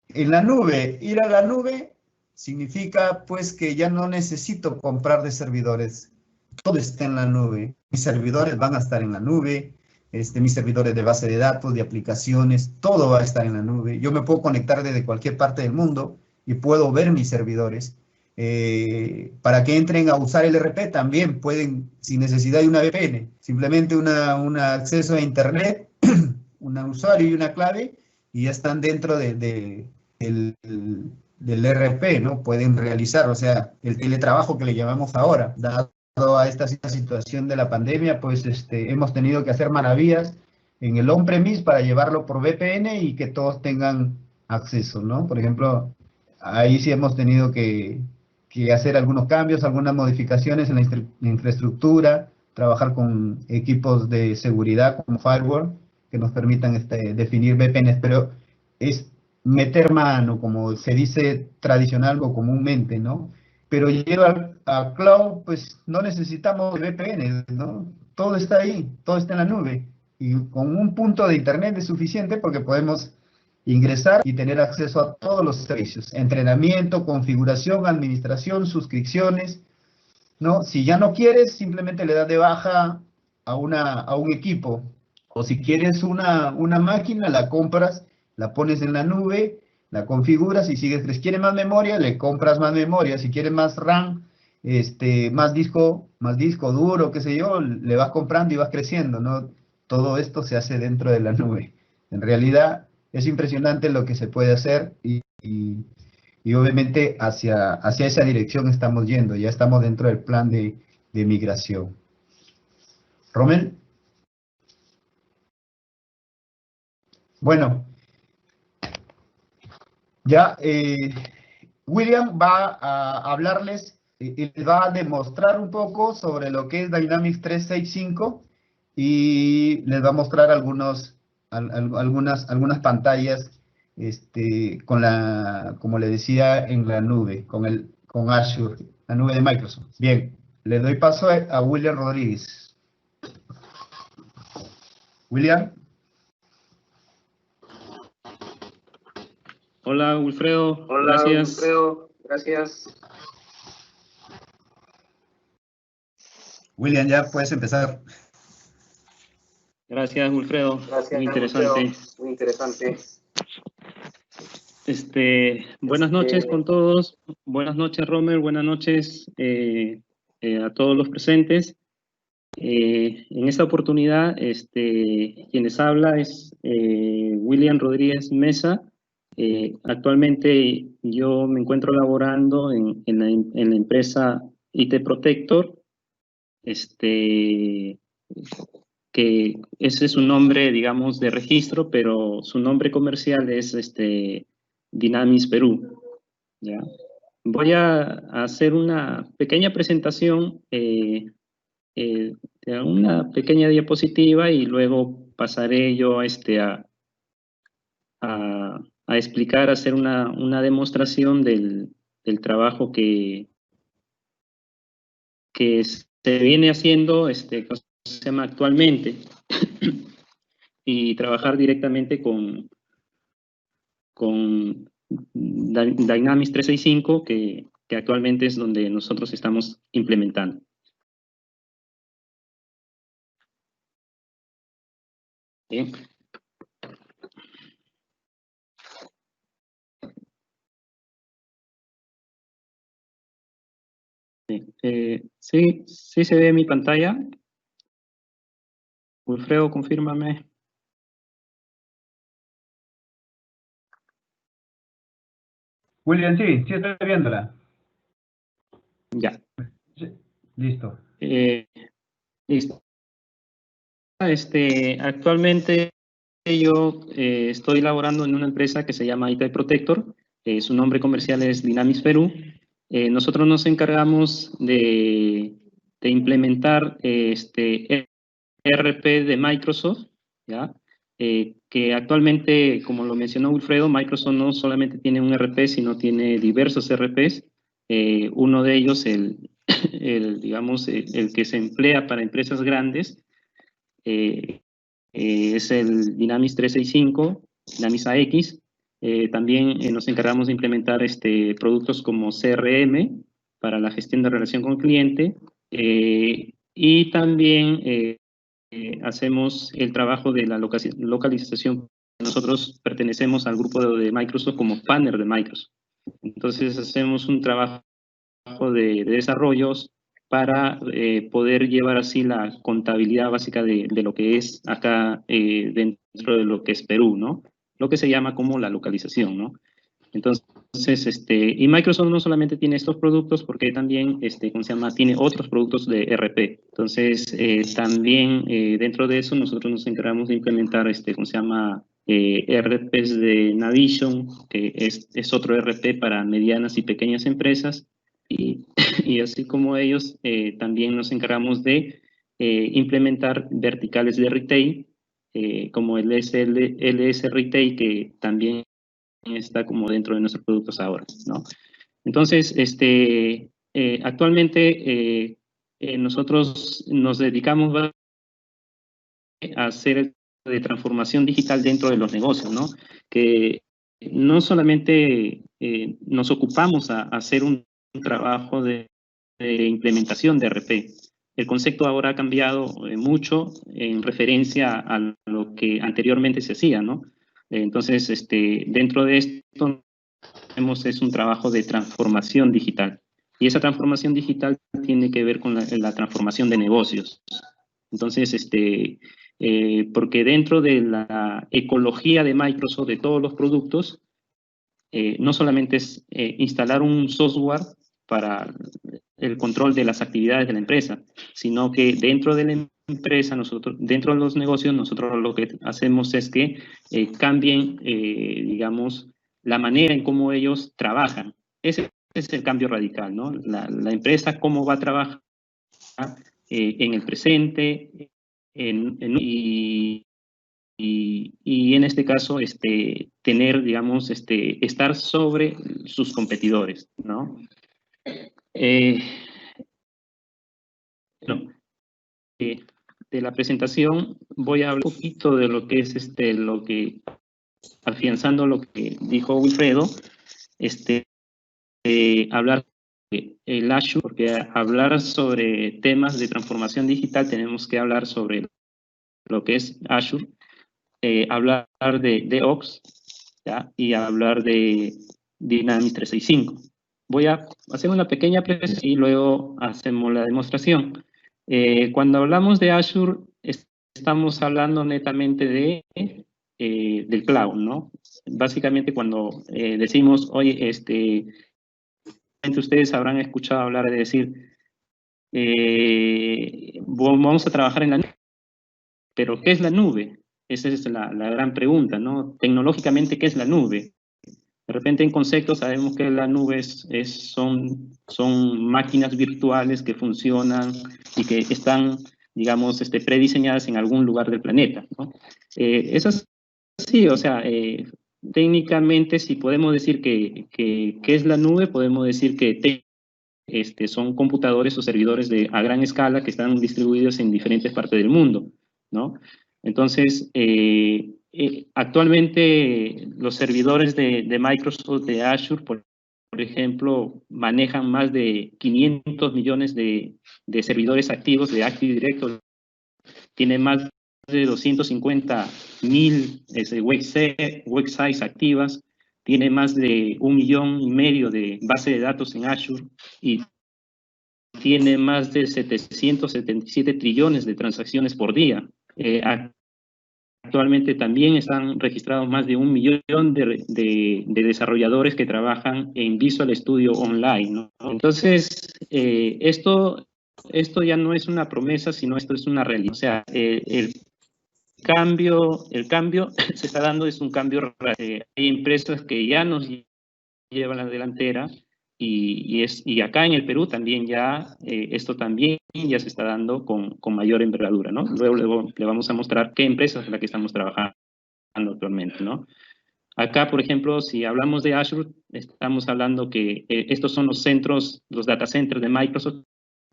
En la nube, ir a la nube significa pues que ya no necesito comprar de servidores. Todo está en la nube. Mis servidores van a estar en la nube, mis servidores de base de datos, de aplicaciones, todo va a estar en la nube. Yo me puedo conectar desde cualquier parte del mundo y puedo ver mis servidores. Para que entren a usar el RP también pueden, sin necesidad de una VPN, simplemente un acceso a Internet, un usuario y una clave, y ya están dentro del RP, ¿no? Pueden realizar, o sea, el teletrabajo que le llamamos ahora, dado a esta situación de la pandemia, pues hemos tenido que hacer maravillas en el on-premise para llevarlo por VPN y que todos tengan acceso, ¿no? Por ejemplo, ahí sí hemos tenido que hacer algunos cambios, algunas modificaciones en la infraestructura, trabajar con equipos de seguridad como firewall que nos permitan definir VPNs, pero es meter mano, como se dice tradicional o comúnmente, ¿no? Pero lleva a cloud, pues no necesitamos VPN, ¿no? Todo está ahí, todo está en la nube. Y con un punto de internet es suficiente porque podemos ingresar y tener acceso a todos los servicios. Entrenamiento, configuración, administración, suscripciones, ¿no? Si ya no quieres, simplemente le das de baja a un equipo. O si quieres una máquina, la compras, la pones en la nube, la configuras y sigues. Si quieres más memoria, le compras más memoria. Si quieres más RAM, más disco duro, qué sé yo, le vas comprando y vas creciendo, ¿no? Todo esto se hace dentro de la nube. En realidad es impresionante lo que se puede hacer y obviamente hacia esa dirección estamos yendo. Ya estamos dentro del plan de migración. Rommel. Bueno, ya William va a hablarles y les va a demostrar un poco sobre lo que es Dynamics 365 y les va a mostrar algunas pantallas como le decía, en la nube, con Azure, la nube de Microsoft. Bien, le doy paso a William Rodríguez. William. Hola, Wilfredo. Hola, Gracias. Wilfredo. Gracias. William, ya puedes empezar. Gracias, Wilfredo. Gracias, Muy interesante. Wilfredo. Muy interesante. Buenas noches con todos. Buenas noches, Romer. Buenas noches a todos los presentes. En esta oportunidad, quienes habla es William Rodríguez Mesa. Actualmente yo me encuentro laborando en la empresa IT Protector, que ese es su nombre, digamos, de registro, pero su nombre comercial es Dynamics Perú. ¿Ya? Voy a hacer una pequeña presentación, una pequeña diapositiva, y luego pasaré yo a explicar, a hacer una demostración del trabajo que se viene haciendo, se llama actualmente, y trabajar directamente con Dynamics 365, que actualmente es donde nosotros estamos implementando. Bien. Sí, sí se ve mi pantalla. Wilfredo, confírmame. William, sí estoy viéndola. Ya. Sí, listo. Listo. Actualmente yo estoy laborando en una empresa que se llama IT Protector. Su nombre comercial es Dynamics Perú. Nosotros nos encargamos de implementar ERP de Microsoft, ¿ya? Que actualmente, como lo mencionó Wilfredo, Microsoft no solamente tiene un ERP, sino tiene diversos ERPs. Uno de ellos, digamos, el que se emplea para empresas grandes, es el Dynamics 365, Dynamics AX. También nos encargamos de implementar productos como CRM para la gestión de relación con el cliente, y también hacemos el trabajo de la localización. Nosotros pertenecemos al grupo de Microsoft como partner de Microsoft. Entonces hacemos un trabajo de desarrollos para poder llevar así la contabilidad básica de lo que es acá dentro de lo que es Perú, ¿no? Lo que se llama como la localización, ¿no? Entonces, y Microsoft no solamente tiene estos productos, porque también, ¿cómo se llama? Tiene otros productos de ERP. Entonces, también dentro de eso nosotros nos encargamos de implementar, ¿cómo se llama? ERPs de Navision, que es otro ERP para medianas y pequeñas empresas. Y así como ellos, también nos encargamos de implementar verticales de retail, como el LS Retail, que también está como dentro de nuestros productos ahora, ¿no? Entonces, actualmente nosotros nos dedicamos a hacer de transformación digital dentro de los negocios, ¿no? Que no solamente nos ocupamos a hacer un trabajo de implementación de RP. El concepto ahora ha cambiado mucho en referencia a lo que anteriormente se hacía, ¿no? Entonces, dentro de esto es un trabajo de transformación digital. Y esa transformación digital tiene que ver con la transformación de negocios. Entonces, porque dentro de la ecología de Microsoft, de todos los productos, no solamente es instalar un software para el control de las actividades de la empresa, sino que dentro de la empresa, nosotros, dentro de los negocios, nosotros lo que hacemos es que cambien, digamos, la manera en cómo ellos trabajan. Ese es el cambio radical, ¿no? La empresa, cómo va a trabajar en el presente, y en este caso, tener, digamos, estar sobre sus competidores, ¿no? Bueno, de la presentación voy a hablar un poquito de lo que es afianzando lo que dijo Wilfredo, hablar de el Azure, porque hablar sobre temas de transformación digital tenemos que hablar sobre lo que es Azure, hablar de Ops, ¿ya? Y hablar de Dynamics 365. Voy a hacer una pequeña presentación y luego hacemos la demostración. Cuando hablamos de Azure, estamos hablando netamente del cloud, ¿no? Básicamente cuando decimos, oye, ustedes habrán escuchado hablar de decir, vamos a trabajar en la nube. Pero, ¿qué es la nube? Esa es la gran pregunta, ¿no? Tecnológicamente, ¿qué es la nube? De repente, en conceptos, sabemos que la nube son máquinas virtuales que funcionan y que están, digamos, prediseñadas en algún lugar del planeta, ¿no? Eso sí, o sea, técnicamente, si podemos decir que es la nube, podemos decir que son computadores o servidores a gran escala que están distribuidos en diferentes partes del mundo, ¿no? Entonces, actualmente los servidores de Microsoft, de Azure, por ejemplo, manejan más de 500 millones de servidores activos de Active Directory. Tiene más de 250,000 websites activas. Tiene más de 1,5 millones de bases de datos en Azure y tiene más de 777 trillones de transacciones por día. Actualmente también están registrados más de 1 millón de desarrolladores que trabajan en Visual Studio Online, ¿no? Entonces, esto ya no es una promesa, sino esto es una realidad. O sea, el cambio se está dando, es un cambio. Hay empresas que ya nos llevan la delantera y acá en el Perú también ya, esto también ya se está dando con mayor envergadura, ¿no? Luego le vamos a mostrar qué empresas es la que estamos trabajando actualmente, ¿no? Acá, por ejemplo, si hablamos de Azure, estamos hablando que estos son los centros, los data centers de Microsoft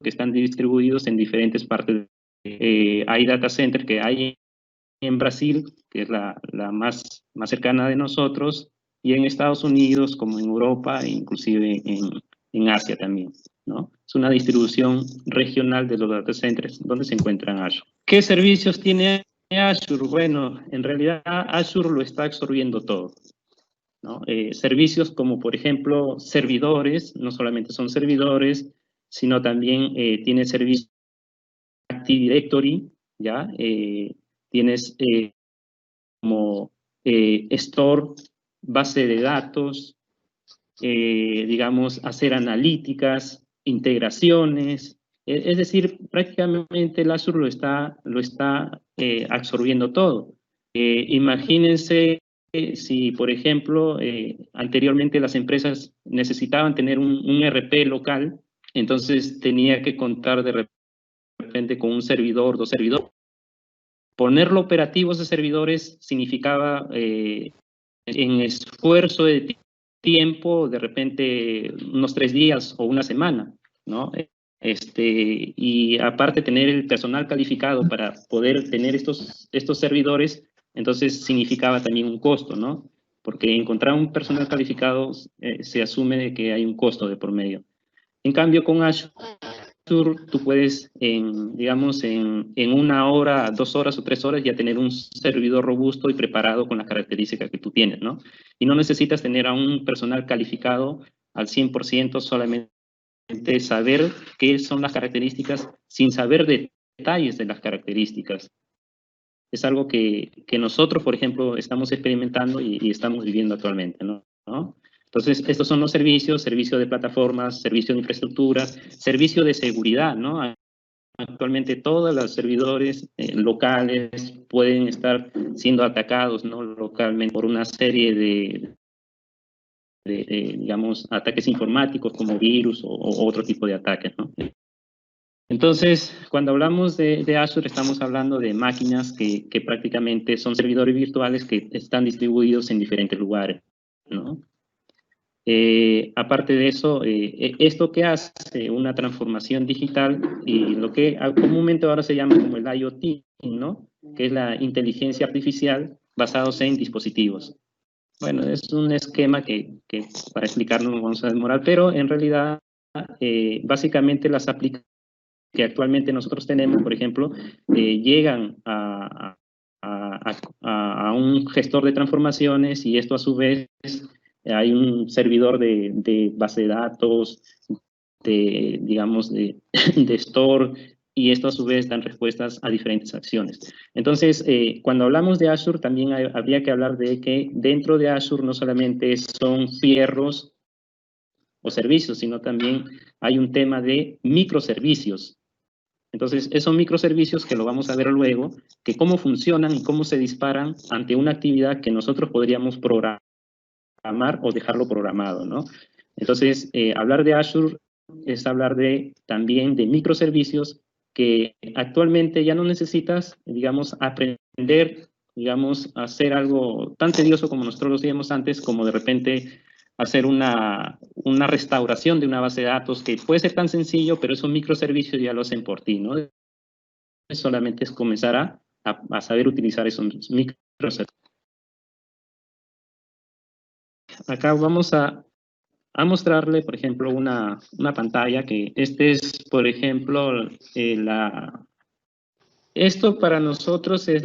que están distribuidos en diferentes partes. Hay data center que hay en Brasil, que es la más cercana de nosotros, y en Estados Unidos, como en Europa, e inclusive en Asia también, ¿no? Es una distribución regional de los data centers donde se encuentran Azure. ¿Qué servicios tiene Azure? Bueno, en realidad Azure lo está absorbiendo todo, ¿no? Servicios como, por ejemplo, servidores, no solamente son servidores, sino también tiene servicios Active Directory, ¿ya? Tienes como store, base de datos, digamos, hacer analíticas, integraciones. Es decir, prácticamente el Azure lo está absorbiendo todo. Imagínense si, por ejemplo, anteriormente las empresas necesitaban tener un ERP local, entonces tenía que contar de repente con un servidor, 2 servidores. Ponerlo operativos de servidores significaba en esfuerzo de tiempo, de repente unos 3 días o una semana, ¿no? Y aparte tener el personal calificado para poder tener estos servidores, entonces significaba también un costo, ¿no? Porque encontrar un personal calificado se asume de que hay un costo de por medio. En cambio, con Azure, tú puedes, digamos, en 1 hora, 2 horas o 3 horas ya tener un servidor robusto y preparado con las características que tú tienes, ¿no? Y no necesitas tener a un personal calificado al 100%, solamente saber qué son las características sin saber detalles de las características. Es algo que nosotros, por ejemplo, estamos experimentando y estamos viviendo actualmente, ¿no? Entonces, estos son los servicios, servicio de plataformas, servicio de infraestructura, servicio de seguridad, ¿no? actualmente todos los servidores locales pueden estar siendo atacados, ¿no? Localmente por una serie de digamos, ataques informáticos como virus o otro tipo de ataques, ¿no? Entonces, cuando hablamos de Azure, estamos hablando de máquinas que prácticamente son servidores virtuales que están distribuidos en diferentes lugares, ¿no? Aparte de eso, esto que hace una transformación digital y lo que comúnmente ahora se llama como el IoT, ¿no? Que es la inteligencia artificial basados en dispositivos. Bueno, es un esquema que para explicarlo nos vamos a demorar, pero en realidad, básicamente las aplicaciones que actualmente nosotros tenemos, por ejemplo, llegan a un gestor de transformaciones y esto a su vez hay un servidor de base de datos, digamos, de store, y esto a su vez dan respuestas a diferentes acciones. Entonces, cuando hablamos de Azure, también habría que hablar de que dentro de Azure no solamente son fierros o servicios, sino también hay un tema de microservicios. Entonces, esos microservicios que lo vamos a ver luego, que cómo funcionan y cómo se disparan ante una actividad que nosotros podríamos programar o dejarlo programado, ¿no? Entonces, hablar de Azure es hablar también de microservicios que actualmente ya no necesitas, digamos, aprender, digamos, a hacer algo tan tedioso como nosotros lo hacíamos antes, como de repente hacer una restauración de una base de datos, que puede ser tan sencillo, pero esos microservicios ya lo hacen por ti, ¿no? Solamente es comenzar a saber utilizar esos microservicios. Acá vamos a mostrarle, por ejemplo, una pantalla que este es, por ejemplo, esto para nosotros es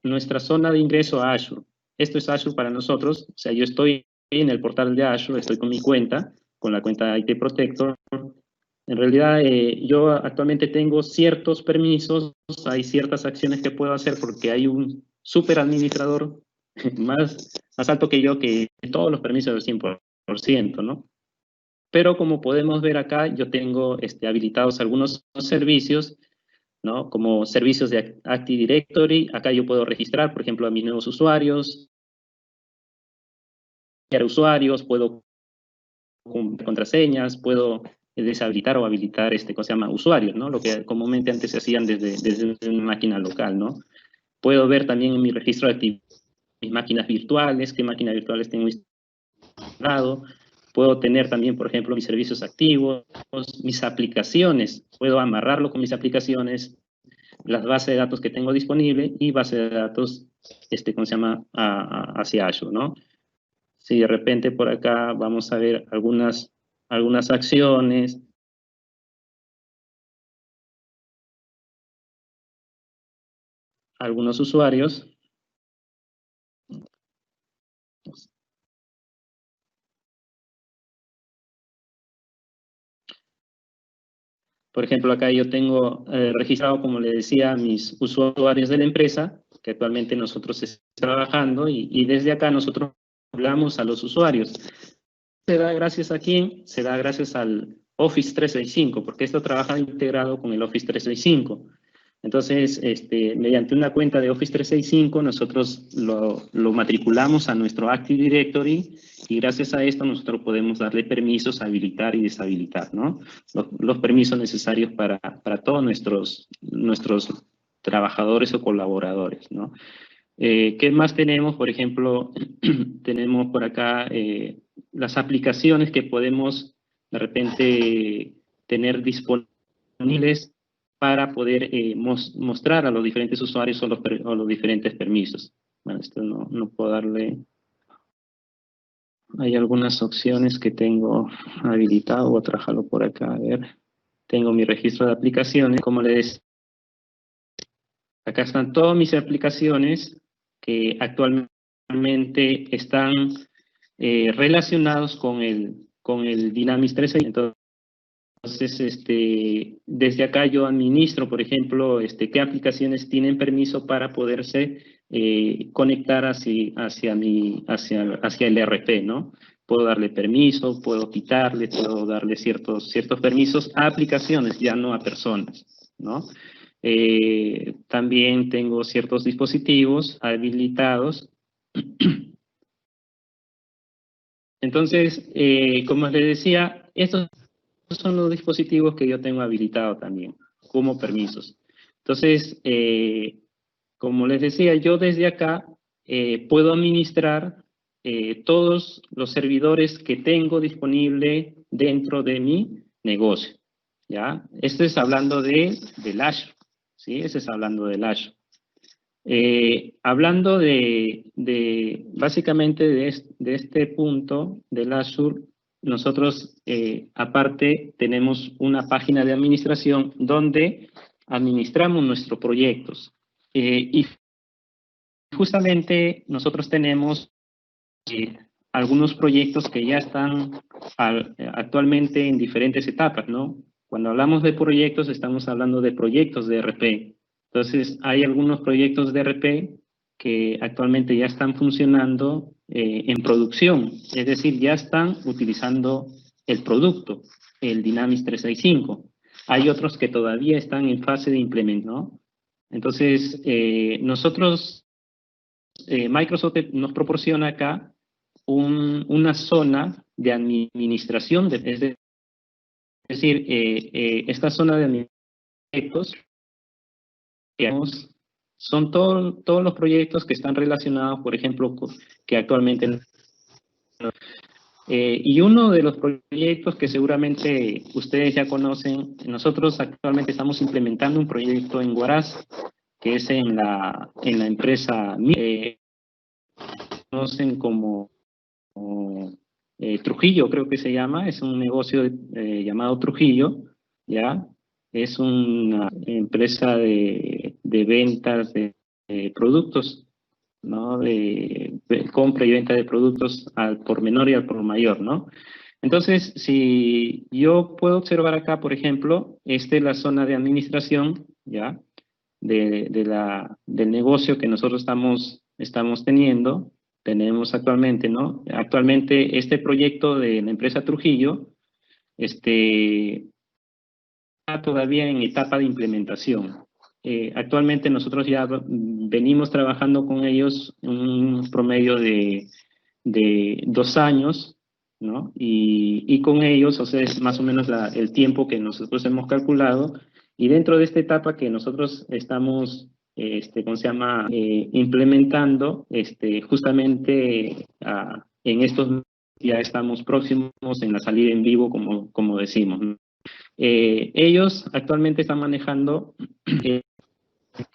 nuestra zona de ingreso a Azure. Esto es Azure para nosotros, o sea, yo estoy en el portal de Azure, estoy con mi cuenta, con la cuenta IT Protector. En realidad, yo actualmente tengo ciertos permisos, hay ciertas acciones que puedo hacer porque hay un super administrador más alto que yo, que todos los permisos del 100%, ¿no? Pero como podemos ver acá, yo tengo habilitados algunos servicios, ¿no? Como servicios de Active Directory. Acá yo puedo registrar, por ejemplo, a mis nuevos usuarios, puedo contraseñas, puedo deshabilitar o habilitar, ¿cómo se llama? Usuarios, ¿no? Lo que comúnmente antes se hacían desde una máquina local, ¿no? Puedo ver también en mi registro de actividades mis máquinas virtuales, qué máquinas virtuales tengo instalado. Puedo tener también, por ejemplo, mis servicios activos, mis aplicaciones. Puedo amarrarlo con mis aplicaciones, las bases de datos que tengo disponible y base de datos, ¿cómo se llama? Hacia Azure, ¿no? Si de repente por acá vamos a ver algunas acciones. Algunos usuarios. Por ejemplo, acá yo tengo registrado, como le decía, mis usuarios de la empresa, que actualmente nosotros estamos trabajando, y desde acá nosotros hablamos a los usuarios. ¿Se da gracias a quién? Se da gracias al Office 365, porque esto trabaja integrado con el Office 365. Entonces, mediante una cuenta de Office 365, nosotros lo matriculamos a nuestro Active Directory y gracias a esto nosotros podemos darle permisos, habilitar y deshabilitar, ¿no? Los permisos necesarios para todos nuestros trabajadores o colaboradores, ¿no? ¿Qué más tenemos? Por ejemplo, tenemos por acá las aplicaciones que podemos de repente tener disponibles para poder mostrar a los diferentes usuarios o los diferentes permisos. Bueno, esto no puedo darle. Hay algunas opciones que tengo habilitado, voy a trabajarlo por acá, a ver. Tengo mi registro de aplicaciones, como les decía. Acá están todas mis aplicaciones que actualmente están relacionados con el Dynamics 365. Entonces, desde acá yo administro, por ejemplo, qué aplicaciones tienen permiso para poderse conectar hacia el ERP, ¿no? Puedo darle permiso, puedo quitarle, puedo darle ciertos permisos a aplicaciones, ya no a personas, ¿no? También tengo ciertos dispositivos habilitados. Entonces, como les decía, estos son los dispositivos que yo tengo habilitados también, como permisos. Entonces, como les decía, yo desde acá puedo administrar todos los servidores que tengo disponible dentro de mi negocio, ¿ya? Esto es hablando del Azure, ¿sí? Eso es hablando del Azure. Hablando básicamente de este punto del Azure, nosotros aparte tenemos una página de administración donde administramos nuestros proyectos. Y justamente nosotros tenemos algunos proyectos que ya están actualmente en diferentes etapas, ¿no? Cuando hablamos de proyectos, estamos hablando de proyectos de ERP. Entonces, hay algunos proyectos de ERP que actualmente ya están funcionando en producción, es decir, ya están utilizando el producto, el Dynamics 365. Hay otros que todavía están en fase de implementación, ¿no? Entonces, nosotros, Microsoft nos proporciona acá una zona de administración, es decir, esta zona de proyectos, digamos, son todos los proyectos que están relacionados, por ejemplo, que actualmente... y uno de los proyectos que seguramente ustedes ya conocen, nosotros actualmente estamos implementando un proyecto en Huaraz, que es en la empresa, conocen como Trujillo, creo que se llama, es un negocio llamado Trujillo, ¿ya? Es una empresa de ventas de productos, ¿no? De compra y venta de productos al por menor y al por mayor, ¿no? Entonces, si yo puedo observar acá, por ejemplo, esta es la zona de administración, ¿ya? Del negocio que nosotros estamos teniendo, tenemos actualmente, ¿no? Actualmente este proyecto de la empresa Trujillo, está todavía en etapa de implementación. Actualmente nosotros ya venimos trabajando con ellos un promedio de 2 años, ¿no? Y con ellos, o sea, es más o menos el tiempo que nosotros hemos calculado, y dentro de esta etapa que nosotros estamos, ¿cómo se llama?, implementando, justamente en estos ya estamos próximos en la salida en vivo, como decimos, ¿no? Ellos actualmente están manejando,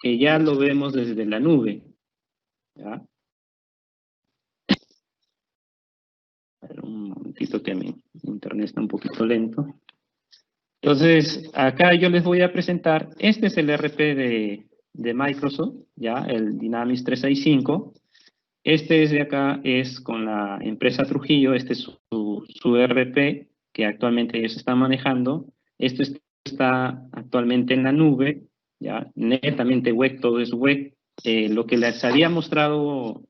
que ya lo vemos desde la nube, ¿ya? Un momentito que mi internet está un poquito lento. Entonces, acá yo les voy a presentar, este es el ERP de Microsoft, ya, el Dynamics 365. Este es de acá, es con la empresa Trujillo, este es su ERP que actualmente ellos están manejando. Esto está actualmente en la nube, ya, netamente web, todo es web. Lo que les había mostrado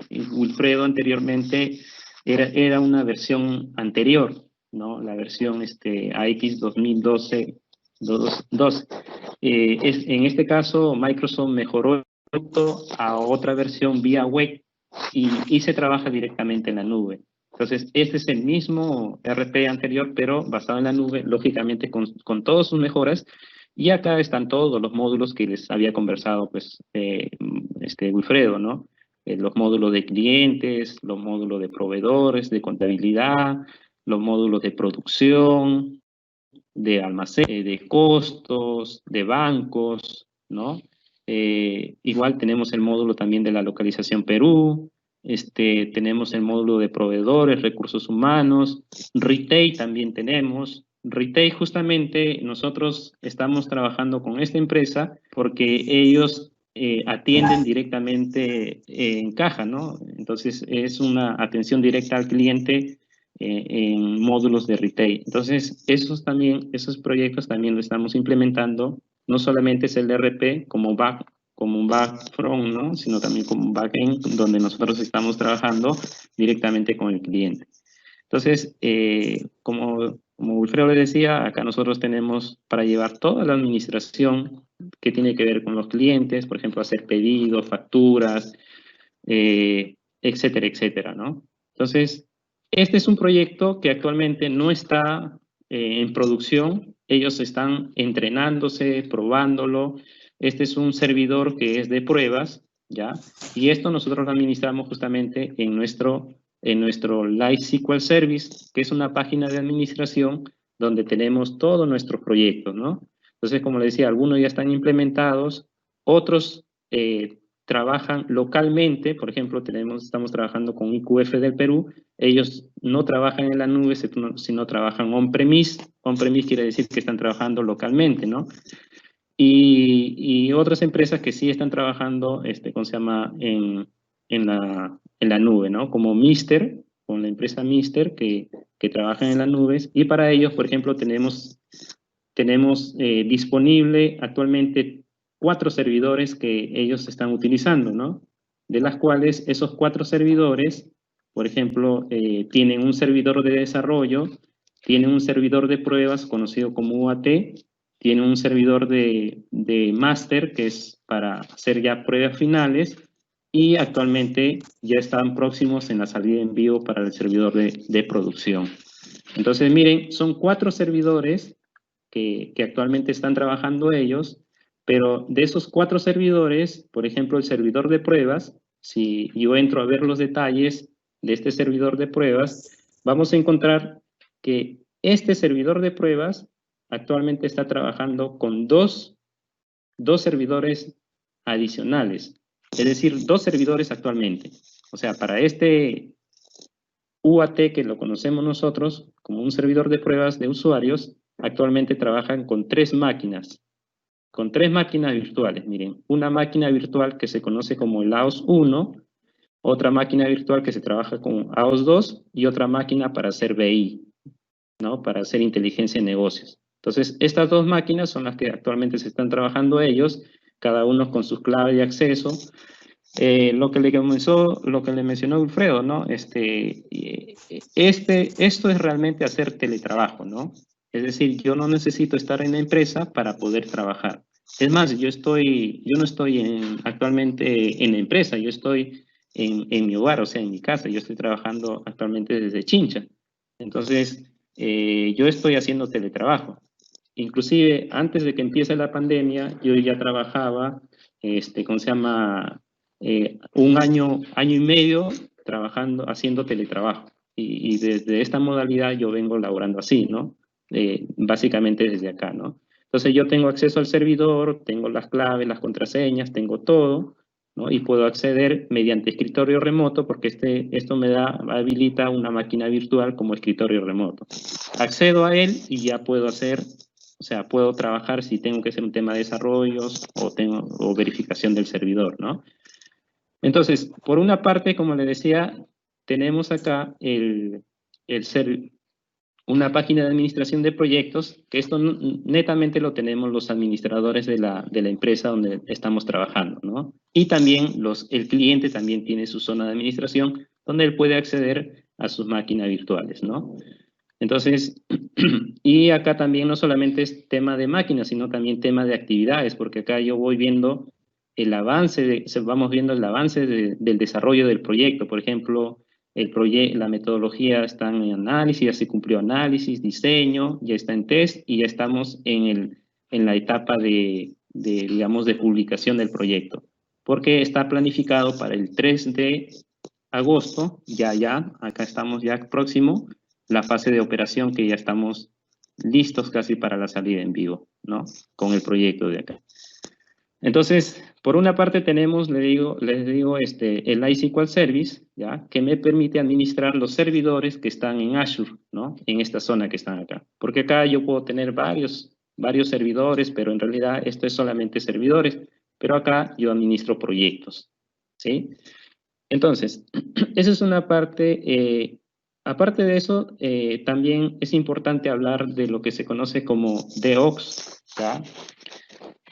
Wilfredo anteriormente era una versión anterior, ¿no? La versión AX 2012. En este caso, Microsoft mejoró a otra versión vía web y se trabaja directamente en la nube. Entonces, este es el mismo RP anterior, pero basado en la nube, lógicamente con todas sus mejoras. Y acá están todos los módulos que les había conversado, pues, Wilfredo, ¿no? Los módulos de clientes, los módulos de proveedores, de contabilidad, los módulos de producción, de almacén, de costos, de bancos, ¿no? Igual tenemos el módulo también de la localización Perú, tenemos el módulo de proveedores, recursos humanos, retail también tenemos. Retail, justamente nosotros estamos trabajando con esta empresa porque ellos atienden directamente en caja, ¿no? Entonces es una atención directa al cliente en módulos de retail. Entonces esos proyectos también lo estamos implementando. No solamente es el ERP como un backfront, ¿no? Sino también como un backend donde nosotros estamos trabajando directamente con el cliente. Entonces, como Wilfredo le decía, acá nosotros tenemos para llevar toda la administración que tiene que ver con los clientes, por ejemplo, hacer pedidos, facturas, etcétera, etcétera, ¿no? Entonces, este es un proyecto que actualmente no está en producción. Ellos están entrenándose, probándolo. Este es un servidor que es de pruebas, ¿ya? Y esto nosotros lo administramos justamente en nuestro Live SQL Service, que es una página de administración donde tenemos todos nuestros proyectos, ¿no? Entonces, como les decía, algunos ya están implementados, otros trabajan localmente. Por ejemplo, estamos trabajando con IQF del Perú. Ellos no trabajan en la nube, sino trabajan on-premise. On-premise quiere decir que están trabajando localmente, ¿no? Y otras empresas que sí están trabajando, ¿cómo se llama? En la nube, ¿no? Como Mister, con la empresa Mister, que trabajan en las nubes. Y para ellos, por ejemplo, tenemos disponible actualmente 4 servidores que ellos están utilizando, ¿no? De las cuales esos 4 servidores, por ejemplo, tienen un servidor de desarrollo, tienen un servidor de pruebas conocido como UAT, tienen un servidor de máster, que es para hacer ya pruebas finales, y actualmente ya están próximos en la salida en vivo para el servidor de producción. Entonces, miren, son 4 servidores que actualmente están trabajando ellos, pero de esos 4 servidores, por ejemplo, el servidor de pruebas, si yo entro a ver los detalles de este servidor de pruebas, vamos a encontrar que este servidor de pruebas actualmente está trabajando con dos servidores adicionales, es decir, 2 servidores actualmente. O sea, para este UAT, que lo conocemos nosotros como un servidor de pruebas de usuarios, actualmente trabajan con 3 máquinas. Con 3 máquinas virtuales, miren. Una máquina virtual que se conoce como el AOS 1, otra máquina virtual que se trabaja con AOS 2 y otra máquina para hacer BI, ¿no? Para hacer inteligencia en negocios. Entonces, estas 2 máquinas son las que actualmente se están trabajando ellos, cada uno con sus claves de acceso. Lo que le mencionó Wilfredo, ¿no? Esto es realmente hacer teletrabajo, ¿no? Es decir, yo no necesito estar en la empresa para poder trabajar. Es más, yo no estoy actualmente en la empresa, yo estoy en mi hogar, o sea, en mi casa. Yo estoy trabajando actualmente desde Chincha. Entonces, yo estoy haciendo teletrabajo. Inclusive, antes de que empiece la pandemia, yo ya trabajaba, ¿cómo se llama? Un año y medio trabajando, haciendo teletrabajo. Y desde esta modalidad yo vengo laborando así, ¿no? Básicamente desde acá, ¿no? Entonces yo tengo acceso al servidor, tengo las claves, las contraseñas, tengo todo, ¿no? Y puedo acceder mediante escritorio remoto, porque esto me habilita una máquina virtual como escritorio remoto. Accedo a él y ya puedo hacer, o sea, puedo trabajar si tengo que hacer un tema de desarrollos o verificación del servidor, ¿no? Entonces, por una parte, como le decía, tenemos acá una página de administración de proyectos, que esto netamente lo tenemos los administradores de la empresa donde estamos trabajando, ¿no? Y también el cliente también tiene su zona de administración, donde él puede acceder a sus máquinas virtuales, ¿no? Entonces, y acá también no solamente es tema de máquinas, sino también tema de actividades, porque acá yo voy viendo vamos viendo el avance del desarrollo del proyecto. Por ejemplo, la metodología está en análisis, ya se cumplió análisis, diseño, ya está en test y ya estamos en la etapa digamos, de publicación del proyecto. Porque está planificado para el 3 de agosto, acá estamos ya próximo, la fase de operación, que ya estamos listos casi para la salida en vivo, ¿no? Con el proyecto de acá. Entonces, por una parte tenemos, les digo, el Live SQL Service, ¿ya? Que me permite administrar los servidores que están en Azure, ¿no? En esta zona que están acá. Porque acá yo puedo tener varios servidores, pero en realidad esto es solamente servidores, pero acá yo administro proyectos, ¿sí? Entonces, esa es una parte. Aparte de eso, también es importante hablar de lo que se conoce como DevOps, ¿ya?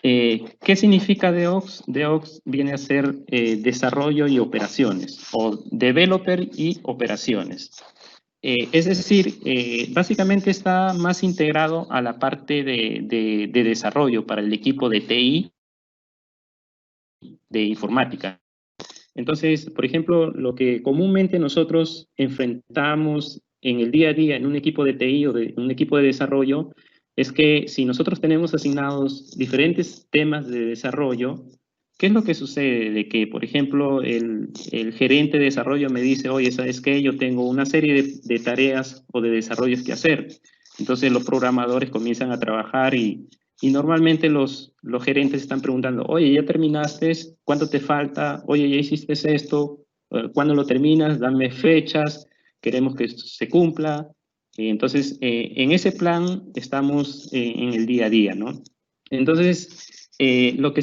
¿Qué significa DevOps? DevOps viene a ser desarrollo y operaciones, o developer y operaciones. Es decir, básicamente está más integrado a la parte de desarrollo para el equipo de TI, de informática. Entonces, por ejemplo, lo que comúnmente nosotros enfrentamos en el día a día en un equipo de TI o de un equipo de desarrollo es que si nosotros tenemos asignados diferentes temas de desarrollo, ¿qué es lo que sucede? De que, por ejemplo, el gerente de desarrollo me dice, oye, ¿sabes qué? Yo tengo una serie de tareas o de desarrollos que hacer. Entonces los programadores comienzan a trabajar y normalmente los gerentes están preguntando, oye, ¿ya terminaste? ¿Cuánto te falta? Oye, ¿ya hiciste esto? ¿Cuándo lo terminas? Dame fechas, queremos que esto se cumpla. Entonces, en ese plan estamos en el día a día, ¿no? Entonces, lo que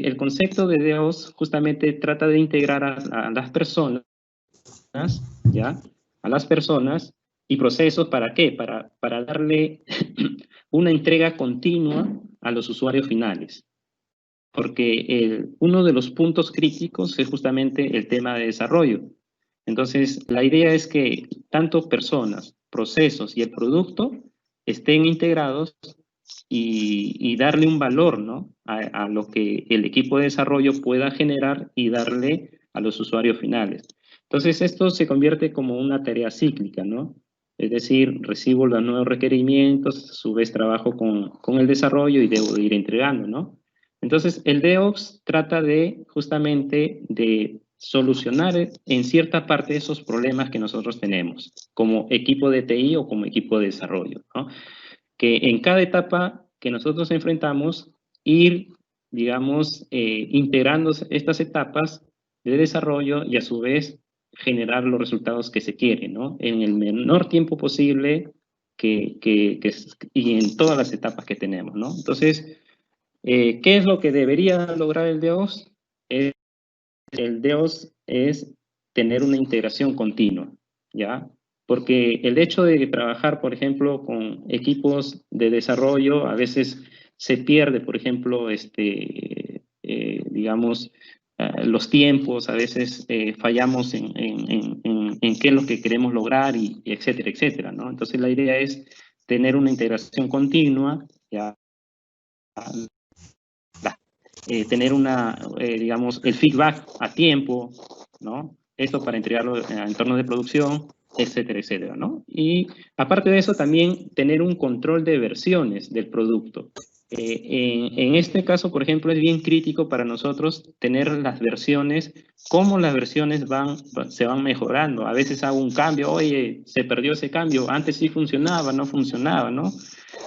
el concepto de DevOps justamente trata de integrar a las personas, ¿ya? A las personas y procesos, ¿para qué? Para darle una entrega continua a los usuarios finales. Porque uno de los puntos críticos es justamente el tema de desarrollo. Entonces, la idea es que tanto personas, procesos y el producto estén integrados y darle un valor, ¿no? A lo que el equipo de desarrollo pueda generar y darle a los usuarios finales. Entonces, esto se convierte como una tarea cíclica, ¿no? Es decir, recibo los nuevos requerimientos, a su vez trabajo con el desarrollo y debo de ir entregando, ¿no? Entonces, el DevOps trata de justamente de solucionar en cierta parte esos problemas que nosotros tenemos como equipo de TI o como equipo de desarrollo, ¿no? Que en cada etapa que nosotros enfrentamos, ir, digamos, integrando estas etapas de desarrollo y a su vez generar los resultados que se quieren, ¿no? En el menor tiempo posible y en todas las etapas que tenemos, ¿no? Entonces, ¿qué es lo que debería lograr el DevOps? El DevOps es tener una integración continua, ¿ya? Porque el hecho de trabajar, por ejemplo, con equipos de desarrollo, a veces se pierde, por ejemplo, digamos, los tiempos, a veces fallamos en qué es lo que queremos lograr, y etcétera, etcétera, ¿no? Entonces la idea es tener una integración continua, ¿ya? Tener digamos, el feedback a tiempo, ¿no? Esto para entregarlo a entornos de producción, etcétera, etcétera, ¿no? Y aparte de eso, también tener un control de versiones del producto. En este caso, por ejemplo, es bien crítico para nosotros tener las versiones, cómo las versiones se van mejorando. A veces hago un cambio, oye, se perdió ese cambio, antes sí funcionaba, no funcionaba, ¿no?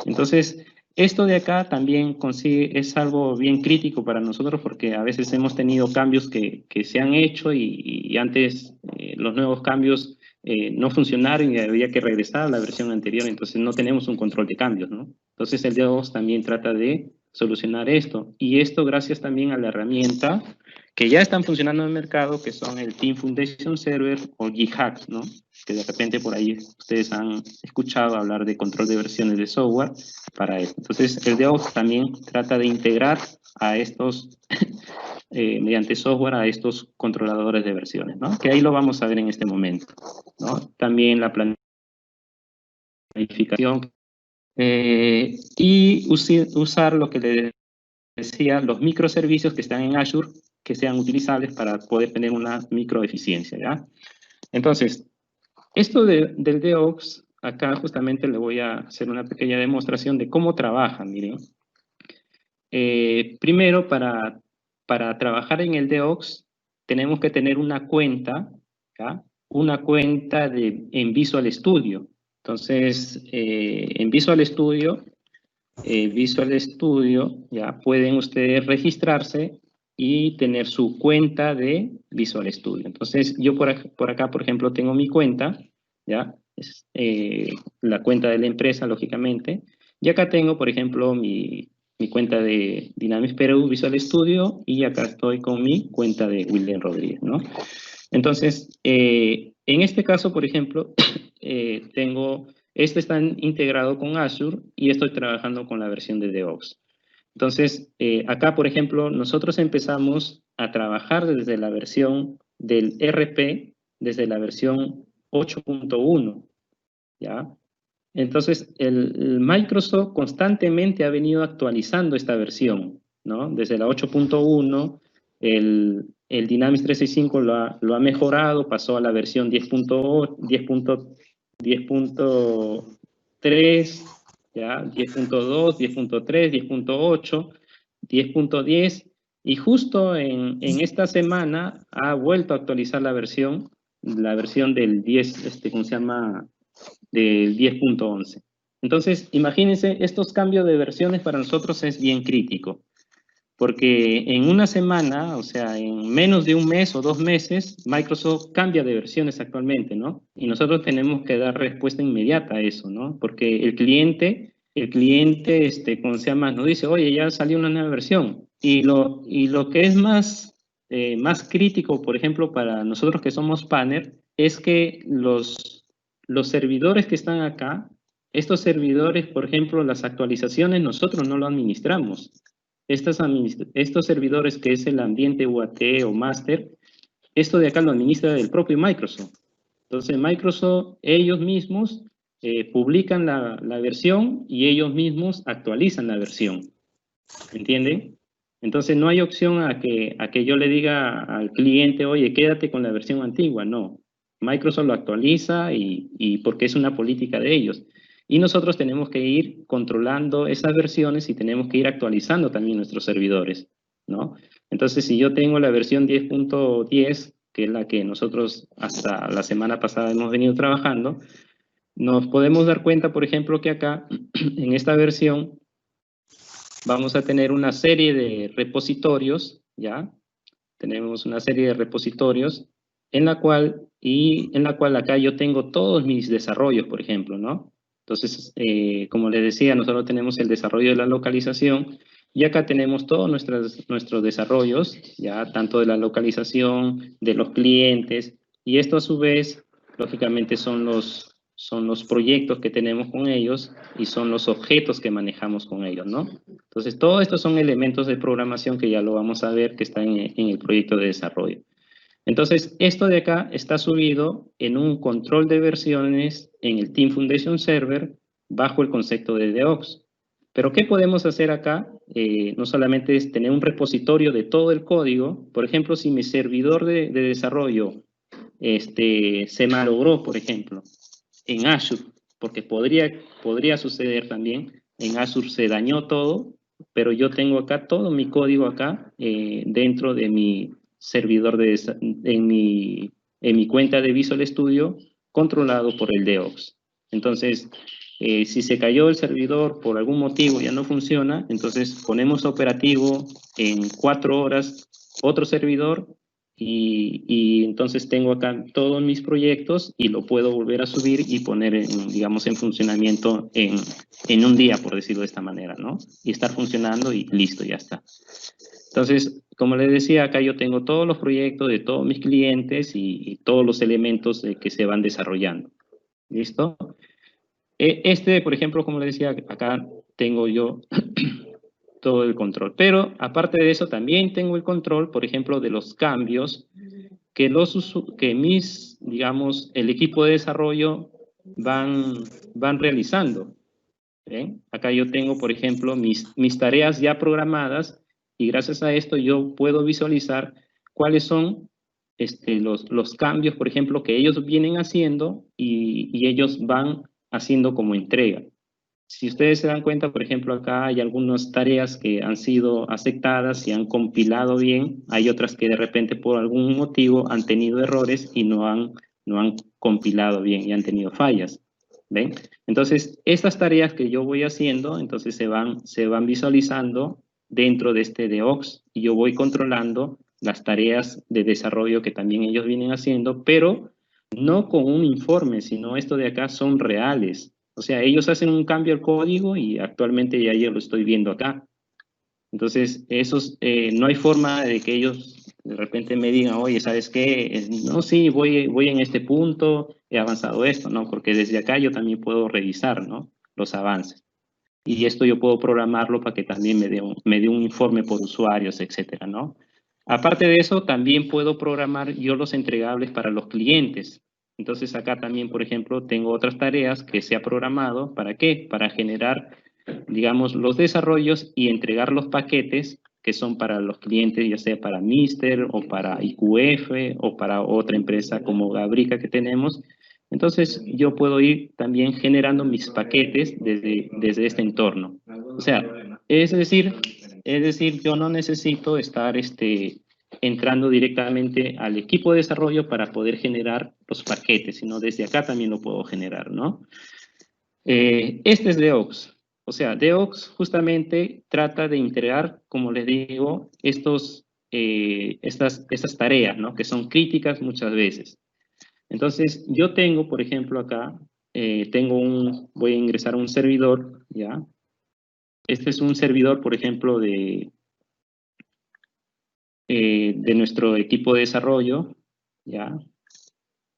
Entonces, esto de acá también es algo bien crítico para nosotros porque a veces hemos tenido cambios que se han hecho y antes los nuevos cambios no funcionaron y había que regresar a la versión anterior, entonces no tenemos un control de cambios, ¿no? Entonces el DevOps también trata de solucionar esto, y esto gracias también a la herramienta que ya están funcionando en el mercado, que son el Team Foundation Server o GitHub, ¿no? Que de repente por ahí ustedes han escuchado hablar de control de versiones de software para esto. Entonces el DevOps también trata de integrar a estos, mediante software, a estos controladores de versiones, ¿no? Que ahí lo vamos a ver en este momento, ¿no? También la planificación y usar lo que le decía, los microservicios que están en Azure, que sean utilizables para poder tener una microeficiencia, ¿ya? Entonces, esto del DevOps, acá justamente le voy a hacer una pequeña demostración de cómo trabaja, miren. Primero, para trabajar en el DevOps, tenemos que tener una cuenta, ¿ya? Una cuenta en Visual Studio. Entonces, en Visual Studio, ya pueden ustedes registrarse y tener su cuenta de Visual Studio. Entonces, yo por acá, por ejemplo, tengo mi cuenta, ¿ya? Es, la cuenta de la empresa, lógicamente. Y acá tengo, por ejemplo, mi cuenta de Dynamics Perú Visual Studio, y acá estoy con mi cuenta de Wilden Rodríguez, ¿no? Entonces, en este caso, por ejemplo, este está integrado con Azure y estoy trabajando con la versión de DevOps. Entonces, acá, por ejemplo, nosotros empezamos a trabajar desde la versión del RP, desde la versión 8.1, ¿ya? Entonces, el Microsoft constantemente ha venido actualizando esta versión, ¿no? Desde la 8.1, el Dynamics 365 lo ha mejorado, pasó a la versión 10.3, ¿ya? 10.2, 10.3, 10.8, 10.10, y justo en esta semana ha vuelto a actualizar la versión del 10, ¿cómo se llama? Del 10.11. Entonces, imagínense, estos cambios de versiones para nosotros es bien crítico, porque en una semana, o sea, en menos de un mes o 2 meses, Microsoft cambia de versiones actualmente, ¿no? Y nosotros tenemos que dar respuesta inmediata a eso, ¿no? Porque el cliente, ¿cómo se llama? Nos dice, oye, ya salió una nueva versión. Y lo que es más crítico, por ejemplo, para nosotros que somos partner, es que los servidores que están acá, estos servidores, por ejemplo, las actualizaciones, nosotros no lo administramos. Estos servidores, que es el ambiente UAT o master, esto de acá lo administra el propio Microsoft. Entonces, Microsoft, ellos mismos publican la versión y ellos mismos actualizan la versión. ¿Entienden? Entonces, no hay opción a que yo le diga al cliente, oye, quédate con la versión antigua. No. Microsoft lo actualiza y porque es una política de ellos. Y nosotros tenemos que ir controlando esas versiones y tenemos que ir actualizando también nuestros servidores, ¿no? Entonces, si yo tengo la versión 10.10, que es la que nosotros hasta la semana pasada hemos venido trabajando, nos podemos dar cuenta, por ejemplo, que acá, en esta versión, vamos a tener una serie de repositorios, ¿ya? Tenemos una serie de repositorios en la cual acá yo tengo todos mis desarrollos, por ejemplo, ¿no? Entonces, como les decía, nosotros tenemos el desarrollo de la localización y acá tenemos todos nuestros desarrollos, ya tanto de la localización, de los clientes, y esto a su vez, lógicamente, son los proyectos que tenemos con ellos y son los objetos que manejamos con ellos, ¿no? Entonces, todos estos son elementos de programación que ya lo vamos a ver que están en el proyecto de desarrollo. Entonces, esto de acá está subido en un control de versiones en el Team Foundation Server bajo el concepto de DevOps. Pero, ¿qué podemos hacer acá? No solamente es tener un repositorio de todo el código. Por ejemplo, si mi servidor de desarrollo se malogró, por ejemplo, en Azure, porque podría suceder también, en Azure se dañó todo, pero yo tengo acá todo mi código acá dentro de mi servidor en mi cuenta de Visual Studio, controlado por el DevOps. Entonces, si se cayó el servidor por algún motivo, ya no funciona, entonces ponemos operativo en 4 horas otro servidor y entonces tengo acá todos mis proyectos y lo puedo volver a subir y poner, digamos, en funcionamiento en un día, por decirlo de esta manera, ¿no? Y estar funcionando y listo, ya está. Entonces, como les decía, acá yo tengo todos los proyectos de todos mis clientes y todos los elementos que se van desarrollando. ¿Listo? Por ejemplo, como les decía, acá tengo yo todo el control. Pero, aparte de eso, también tengo el control, por ejemplo, de los cambios que digamos, el equipo de desarrollo van realizando. ¿Ven? Acá yo tengo, por ejemplo, mis tareas ya programadas y gracias a esto yo puedo visualizar cuáles son los cambios, por ejemplo, que ellos vienen haciendo y ellos van haciendo como entrega. Si ustedes se dan cuenta, por ejemplo, acá hay algunas tareas que han sido aceptadas y han compilado bien, hay otras que de repente por algún motivo han tenido errores y no han compilado bien y han tenido fallas. ¿Ven? Entonces, estas tareas que yo voy haciendo, entonces se van visualizando dentro de este DevOps y yo voy controlando las tareas de desarrollo que también ellos vienen haciendo, pero no con un informe, sino esto de acá son reales. O sea, ellos hacen un cambio al código y actualmente ya yo lo estoy viendo acá. Entonces, no hay forma de que ellos de repente me digan, oye, ¿sabes qué? No, sí, voy en este punto, he avanzado esto, ¿no? Porque desde acá yo también puedo revisar, ¿no? Los avances. Y esto yo puedo programarlo para que también me dé un informe por usuarios, etcétera, ¿no? Aparte de eso, también puedo programar yo los entregables para los clientes. Entonces acá también, por ejemplo, tengo otras tareas que se ha programado. ¿Para qué? Para generar, digamos, los desarrollos y entregar los paquetes que son para los clientes, ya sea para Mister o para IQF o para otra empresa como Gabrica que tenemos. Entonces yo puedo ir también generando mis paquetes desde este entorno. O sea, es decir, yo no necesito estar entrando directamente al equipo de desarrollo para poder generar los paquetes, sino desde acá también lo puedo generar, ¿no? Este es DevOps. O sea, DevOps justamente trata de integrar, como les digo, estas tareas, ¿no? Que son críticas muchas veces. Entonces, yo tengo, por ejemplo, acá, voy a ingresar a un servidor, ¿ya? Este es un servidor, por ejemplo, de nuestro equipo de desarrollo, ¿ya?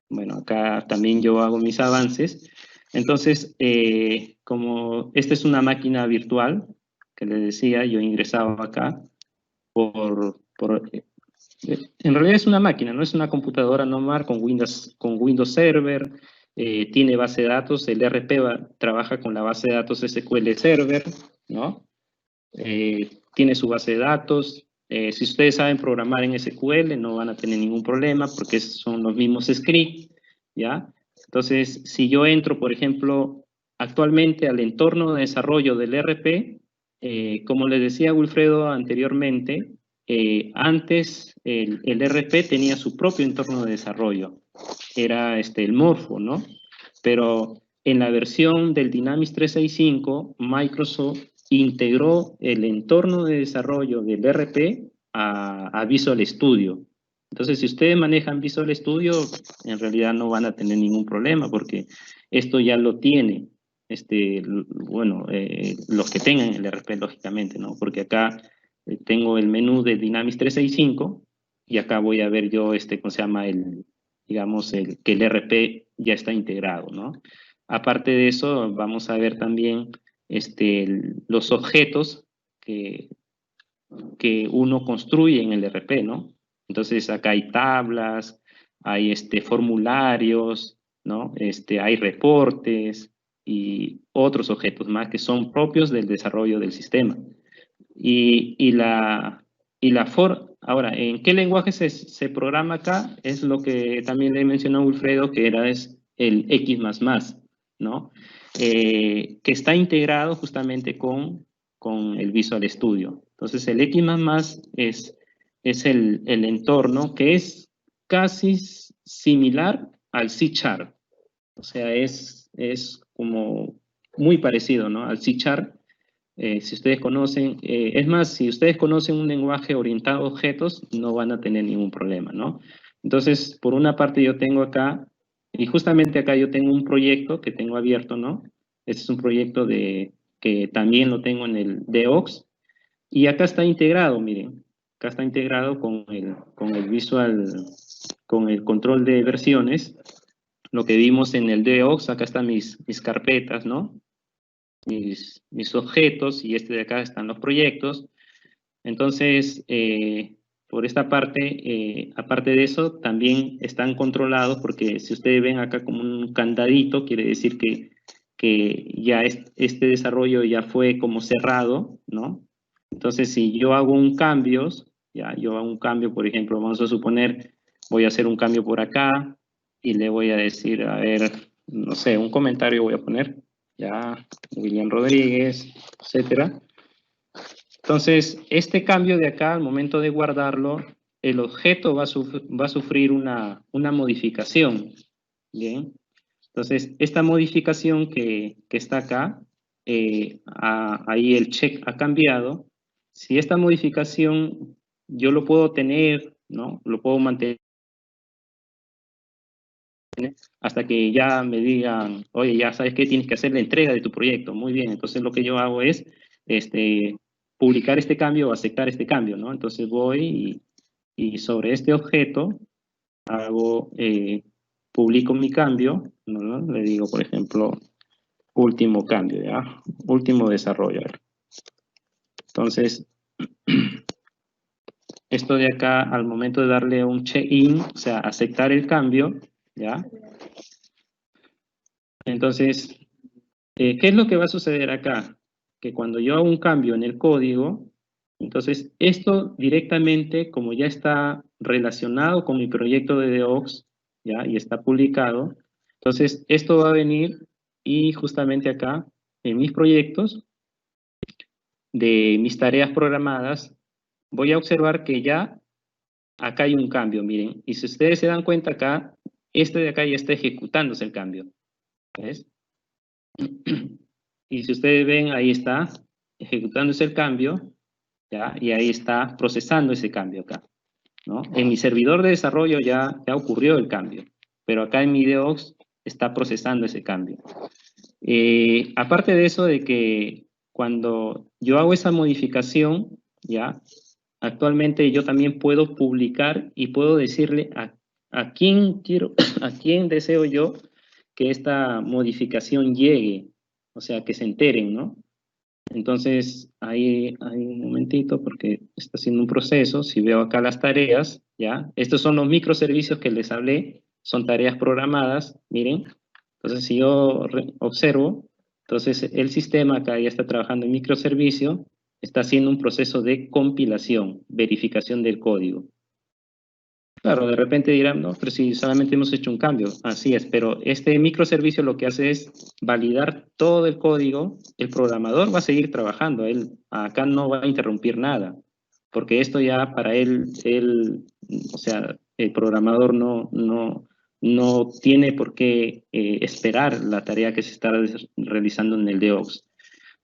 Bueno, acá también yo hago mis avances. Entonces, como esta es una máquina virtual, que les decía, yo ingresaba acá en realidad es una máquina, no es una computadora normal con Windows Server, tiene base de datos, el RP trabaja con la base de datos SQL Server, ¿no? Tiene su base de datos. Si ustedes saben programar en SQL, no van a tener ningún problema porque son los mismos scripts, ¿ya? Entonces, si yo entro, por ejemplo, actualmente al entorno de desarrollo del RP, como les decía Wilfredo anteriormente, antes el RP tenía su propio entorno de desarrollo, era el Morpho, ¿no? Pero en la versión del Dynamics 365, Microsoft integró el entorno de desarrollo del RP a Visual Studio. Entonces, si ustedes manejan Visual Studio, en realidad no van a tener ningún problema porque esto ya lo tiene, los que tengan el RP, lógicamente, ¿no? Porque acá tengo el menú de Dynamics 365 y acá voy a ver yo, ¿cómo se llama? Digamos, que el RP ya está integrado, ¿no? Aparte de eso, vamos a ver también los objetos que uno construye en el RP, ¿no? Entonces, acá hay tablas, hay formularios, ¿no? Hay reportes y otros objetos más que son propios del desarrollo del sistema. Ahora, ¿en qué lenguaje se programa acá? Es lo que también le mencionó Wilfredo, que es el X++, ¿no? Que está integrado justamente con el Visual Studio. Entonces, el X++ es el entorno que es casi similar al C#. O sea, es como muy parecido, ¿no? Al C#. Si ustedes conocen, es más, si ustedes conocen un lenguaje orientado a objetos, no van a tener ningún problema, ¿no? Entonces, por una parte yo tengo acá, y justamente acá yo tengo un proyecto que tengo abierto, ¿no? Este es un proyecto que también lo tengo en el DevOps, y acá está integrado, miren, acá está integrado con el Visual, con el control de versiones, lo que vimos en el DevOps, acá están mis carpetas, ¿no? Mis objetos, y de acá están los proyectos. Entonces, por esta parte, aparte de eso, también están controlados, porque si ustedes ven acá como un candadito, quiere decir que ya este desarrollo ya fue como cerrado, ¿no? Entonces, si yo hago yo hago un cambio, por ejemplo, vamos a suponer, voy a hacer un cambio por acá, y le voy a decir, a ver, no sé, un comentario voy a poner, ya, William Rodríguez, etcétera. Entonces, este cambio de acá, al momento de guardarlo, el objeto va a sufrir una modificación, ¿bien? Entonces, esta modificación que está acá, ahí el check ha cambiado. Si esta modificación yo lo puedo tener, ¿no? Lo puedo mantener hasta que ya me digan, oye, ya sabes que tienes que hacer la entrega de tu proyecto. Muy bien, entonces lo que yo hago es publicar este cambio o aceptar este cambio, ¿no? Entonces voy y sobre este objeto publico mi cambio, ¿no? Le digo, por ejemplo, último cambio, ¿ya? Último desarrollo. Entonces, esto de acá, al momento de darle un check-in, o sea, aceptar el cambio, ¿ya? Entonces, ¿qué es lo que va a suceder acá? Que cuando yo hago un cambio en el código, entonces esto directamente, como ya está relacionado con mi proyecto de DevOps, ¿ya? Y está publicado, entonces esto va a venir y justamente acá, en mis proyectos, de mis tareas programadas, voy a observar que ya acá hay un cambio, miren. Y si ustedes se dan cuenta acá, este de acá ya está ejecutándose el cambio. ¿Ves? Y si ustedes ven, ahí está ejecutándose el cambio, ¿ya? Y ahí está procesando ese cambio acá, ¿no? En mi servidor de desarrollo ya ocurrió el cambio, pero acá en mi DevOps está procesando ese cambio. Aparte de eso, de que cuando yo hago esa modificación, ¿ya? Actualmente yo también puedo publicar y puedo decirle a quién quiero, a quién deseo yo que esta modificación llegue, o sea, que se enteren, ¿no? Entonces, ahí hay un momentito porque está haciendo un proceso. Si veo acá las tareas, ¿ya? Estos son los microservicios que les hablé, son tareas programadas, miren. Entonces, si yo observo, entonces el sistema acá ya está trabajando en microservicio, está haciendo un proceso de compilación, verificación del código. Claro, de repente dirán, no, pero si solamente hemos hecho un cambio. Así es, pero este microservicio lo que hace es validar todo el código. El programador va a seguir trabajando, él acá no va a interrumpir nada, porque esto ya para él o sea, el programador no tiene por qué esperar la tarea que se está realizando en el DevOps.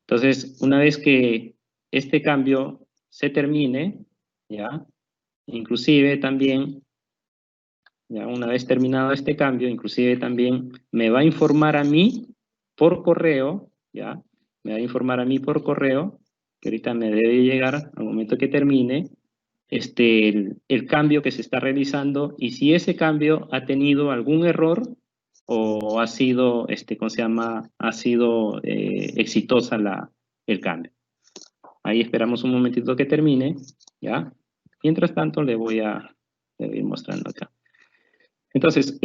Entonces, una vez que este cambio se termine, ya, inclusive también, ya una vez terminado este cambio, inclusive también me va a informar a mí por correo, ya, me va a informar a mí por correo, que ahorita me debe llegar al momento que termine, el cambio que se está realizando y si ese cambio ha tenido algún error o ha sido, ¿cómo se llama? Ha sido exitosa el cambio. Ahí esperamos un momentito que termine, ¿ya? Mientras tanto, le voy a ir mostrando acá. Entonces,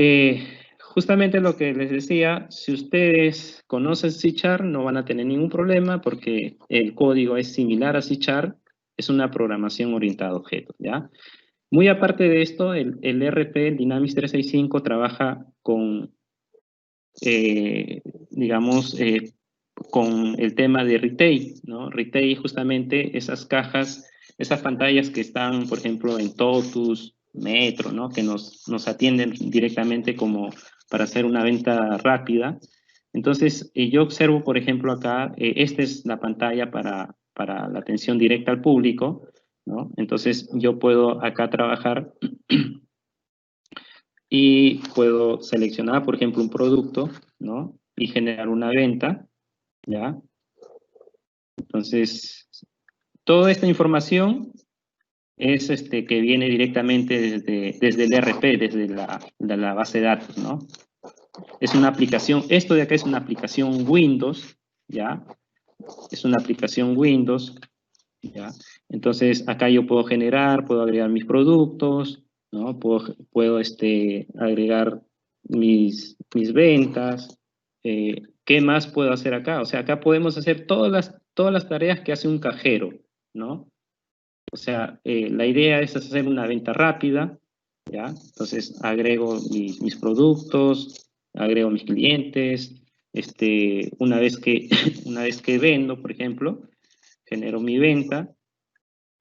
justamente lo que les decía, si ustedes conocen C#, no van a tener ningún problema porque el código es similar a C#, es una programación orientada a objetos, ¿ya? Muy aparte de esto, el RP, el Dynamics 365, trabaja con, digamos, con el tema de retail, ¿no? Retail, justamente esas cajas, esas pantallas que están, por ejemplo, en Totus, Metro, ¿no? Que nos atienden directamente como para hacer una venta rápida. Entonces, yo observo, por ejemplo, acá, esta es la pantalla para la atención directa al público, ¿no? Entonces, yo puedo acá trabajar y puedo seleccionar, por ejemplo, un producto, ¿no? Y generar una venta, ¿ya? Entonces, toda esta información es que viene directamente desde el RP, desde la base de datos, ¿no? Es una aplicación, esto de acá es una aplicación Windows, ¿ya? Es una aplicación Windows, ¿ya? Entonces, acá yo puedo generar, puedo agregar mis productos, ¿no? Puedo agregar mis ventas. ¿Qué más puedo hacer acá? O sea, acá podemos hacer todas las tareas que hace un cajero, ¿no? O sea, la idea es hacer una venta rápida, ¿ya? Entonces, agrego mis productos, agrego mis clientes, una vez que vendo, por ejemplo, genero mi venta.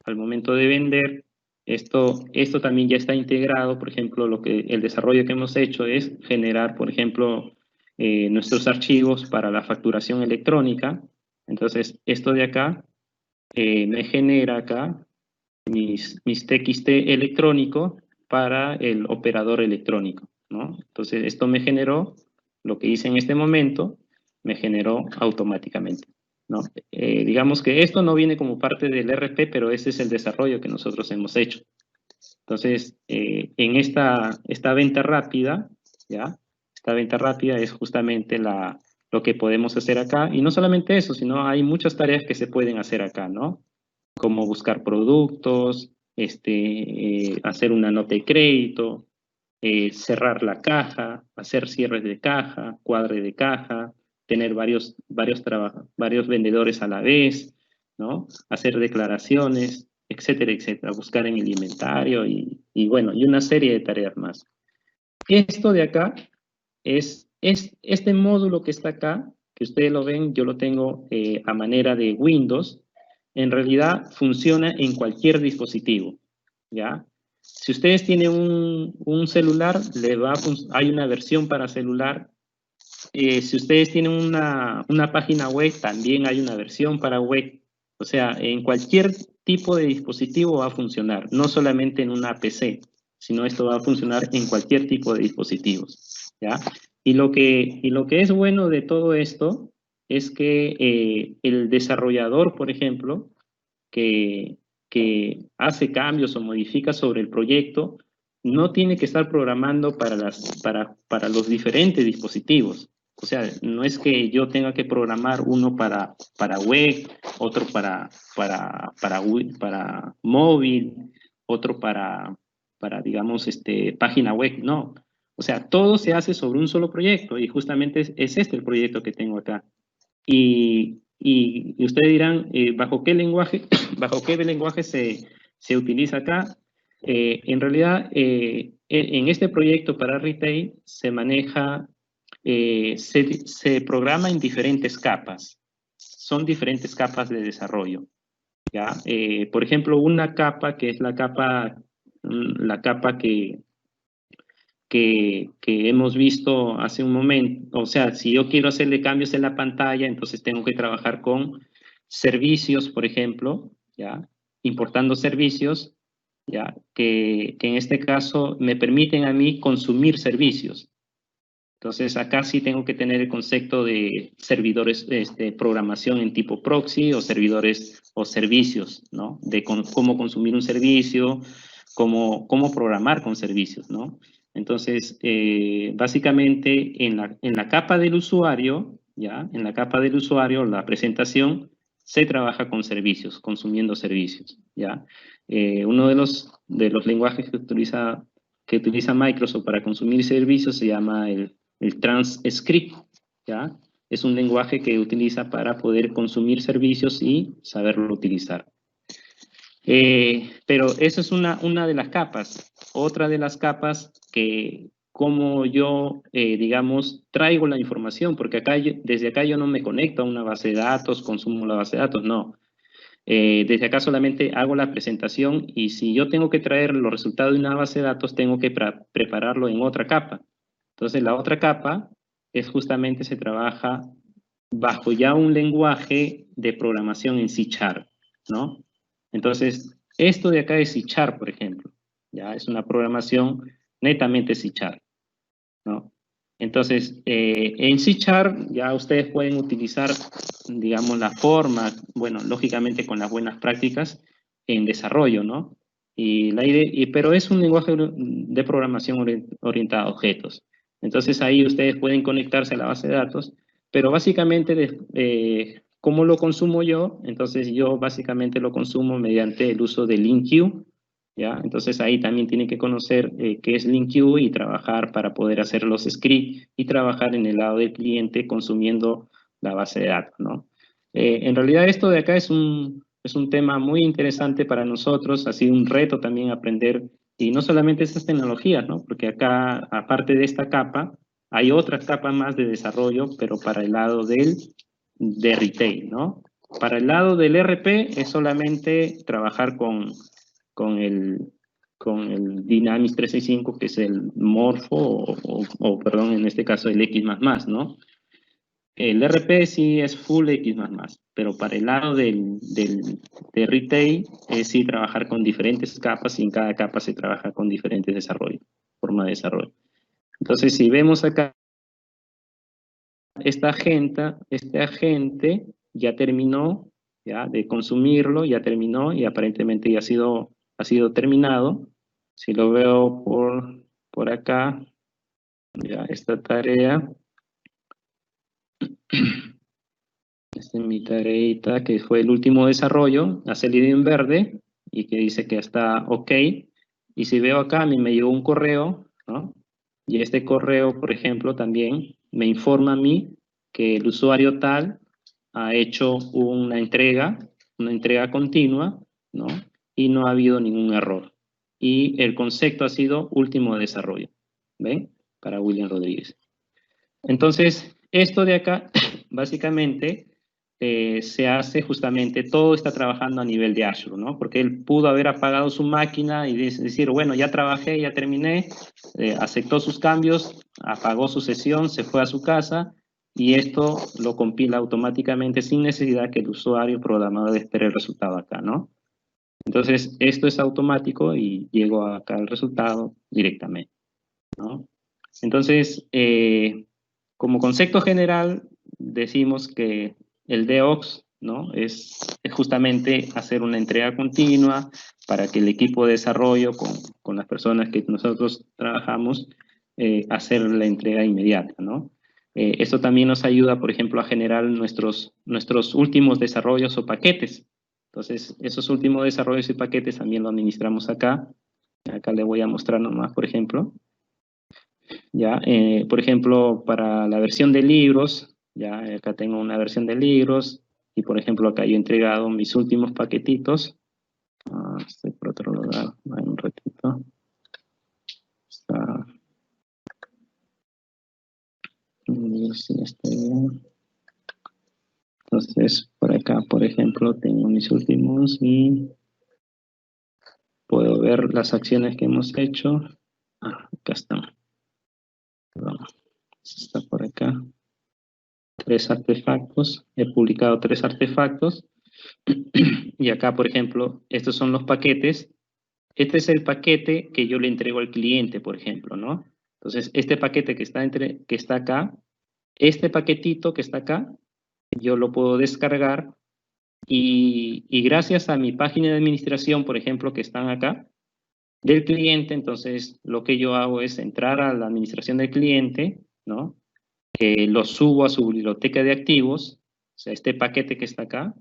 Al momento de vender, esto también ya está integrado, por ejemplo, el desarrollo que hemos hecho es generar, por ejemplo, nuestros archivos para la facturación electrónica. Entonces, esto de acá me genera acá mis TXT electrónico para el operador electrónico, ¿no? Entonces, esto me generó, lo que hice en este momento, me generó automáticamente, ¿no? Digamos que esto no viene como parte del RP, pero ese es el desarrollo que nosotros hemos hecho. Entonces, en esta venta rápida, ¿ya? Esta venta rápida es justamente lo que podemos hacer acá. Y no solamente eso, sino hay muchas tareas que se pueden hacer acá, ¿no? Como buscar productos, hacer una nota de crédito, cerrar la caja, hacer cierres de caja, cuadre de caja, tener varios vendedores a la vez, ¿no? Hacer declaraciones, etcétera, etcétera, buscar en el inventario y bueno, y una serie de tareas más. Esto de acá es este módulo que está acá, que ustedes lo ven, yo lo tengo a manera de Windows, en realidad funciona en cualquier dispositivo, ¿ya? Si ustedes tienen un celular, hay una versión para celular. Si ustedes tienen una página web, también hay una versión para web. O sea, en cualquier tipo de dispositivo va a funcionar, no solamente en una PC, sino esto va a funcionar en cualquier tipo de dispositivos, ¿ya? Y lo que es bueno de todo esto es que el desarrollador, por ejemplo, que hace cambios o modifica sobre el proyecto, no tiene que estar programando para los diferentes dispositivos. O sea, no es que yo tenga que programar uno para web, otro para móvil, otro para digamos, página web, no. O sea, todo se hace sobre un solo proyecto y justamente es este el proyecto que tengo acá. Y ustedes dirán, ¿bajo qué lenguaje, se utiliza acá? En realidad, en este proyecto para retail se maneja, se programa en diferentes capas. Son diferentes capas de desarrollo, ¿ya? Por ejemplo, una capa que es la capa que hemos visto hace un momento. O sea, si yo quiero hacerle cambios en la pantalla, entonces tengo que trabajar con servicios, por ejemplo, ¿ya? Importando servicios, ¿ya? Que en este caso me permiten a mí consumir servicios. Entonces, acá sí tengo que tener el concepto de servidores, programación en tipo proxy o servidores o servicios, ¿no? De cómo consumir un servicio, cómo programar con servicios, ¿no? Entonces, básicamente, en la capa del usuario, ¿ya? En la capa del usuario, la presentación, se trabaja con servicios, consumiendo servicios, ¿ya? Uno de los lenguajes que utiliza Microsoft para consumir servicios se llama el Transcript, ¿ya? Es un lenguaje que utiliza para poder consumir servicios y saberlo utilizar. Pero esa es una de las capas. Otra de las capas que, como yo, digamos, traigo la información, porque desde acá yo no me conecto a una base de datos, consumo la base de datos, no. Desde acá solamente hago la presentación y si yo tengo que traer los resultados de una base de datos, tengo que prepararlo en otra capa. Entonces, la otra capa es justamente se trabaja bajo ya un lenguaje de programación en C#, ¿no? Entonces, esto de acá es C#, por ejemplo, ya es una programación netamente C#, ¿no? Entonces, en C# ya ustedes pueden utilizar, digamos, la forma, bueno, lógicamente con las buenas prácticas en desarrollo, ¿no? Pero es un lenguaje de programación orientado a objetos. Entonces, ahí ustedes pueden conectarse a la base de datos, pero básicamente, ¿cómo lo consumo yo? Entonces, yo básicamente lo consumo mediante el uso de LINQ, ¿ya? Entonces ahí también tienen que conocer qué es LINQ y trabajar para poder hacer los scripts y trabajar en el lado del cliente consumiendo la base de datos, ¿no? En realidad esto de acá es un tema muy interesante para nosotros, ha sido un reto también aprender, y no solamente estas tecnologías, ¿no? Porque acá, aparte de esta capa, hay otra capa más de desarrollo, pero para el lado de retail, ¿no? Para el lado del ERP es solamente trabajar con el Dynamics 365, que es el Morpho, o perdón, en este caso el X++, ¿no? El RP sí es full X++, pero para el lado de retail es sí trabajar con diferentes capas y en cada capa se trabaja con diferentes desarrollos, forma de desarrollo. Entonces, si vemos acá, este agente ya terminó, ya, de consumirlo, ya terminó y aparentemente ya ha sido terminado. Si lo veo por acá, ya esta tarea, esta es mi tareita que fue el último desarrollo, ha salido en verde y que dice que está ok. Y si veo acá, a mí me llegó un correo ¿no? Y este correo, por ejemplo, también me informa a mí que el usuario tal ha hecho una entrega continua, ¿no? Y no ha habido ningún error. Y el concepto ha sido último desarrollo, ¿ven? Para William Rodríguez. Entonces, esto de acá, básicamente, se hace justamente, todo está trabajando a nivel de Azure, ¿no? Porque él pudo haber apagado su máquina y decir, bueno, ya trabajé, ya terminé, aceptó sus cambios, apagó su sesión, se fue a su casa, y esto lo compila automáticamente sin necesidad que el usuario programador espere el resultado acá, ¿no? Entonces, esto es automático y llego acá al resultado directamente, ¿no? Entonces, como concepto general, decimos que el DevOps, ¿no? Es justamente hacer una entrega continua para que el equipo de desarrollo con las personas que nosotros trabajamos, hacer la entrega inmediata, ¿no? Esto también nos ayuda, por ejemplo, a generar nuestros últimos desarrollos o paquetes. Entonces, esos últimos desarrollos y paquetes también lo administramos acá. Acá le voy a mostrar nomás, por ejemplo. Ya, por ejemplo, para la versión de libros, ya acá tengo una versión de libros y por ejemplo acá yo he entregado mis últimos paquetitos. Estoy por otro lugar, hay un ratito. Está. Sí, está bien. Entonces, por acá, por ejemplo, tengo mis últimos y puedo ver las acciones que hemos hecho. Acá están. Perdón, está por acá. 3 artefactos. He publicado 3 artefactos. Y acá, por ejemplo, estos son los paquetes. Este es el paquete que yo le entrego al cliente, por ejemplo, ¿no? Entonces, este paquete que está acá, este paquetito que está acá, yo lo puedo descargar y gracias a mi página de administración, por ejemplo, que están acá, del cliente, entonces lo que yo hago es entrar a la administración del cliente, ¿no? Lo subo a su biblioteca de activos, o sea, este paquete que está acá,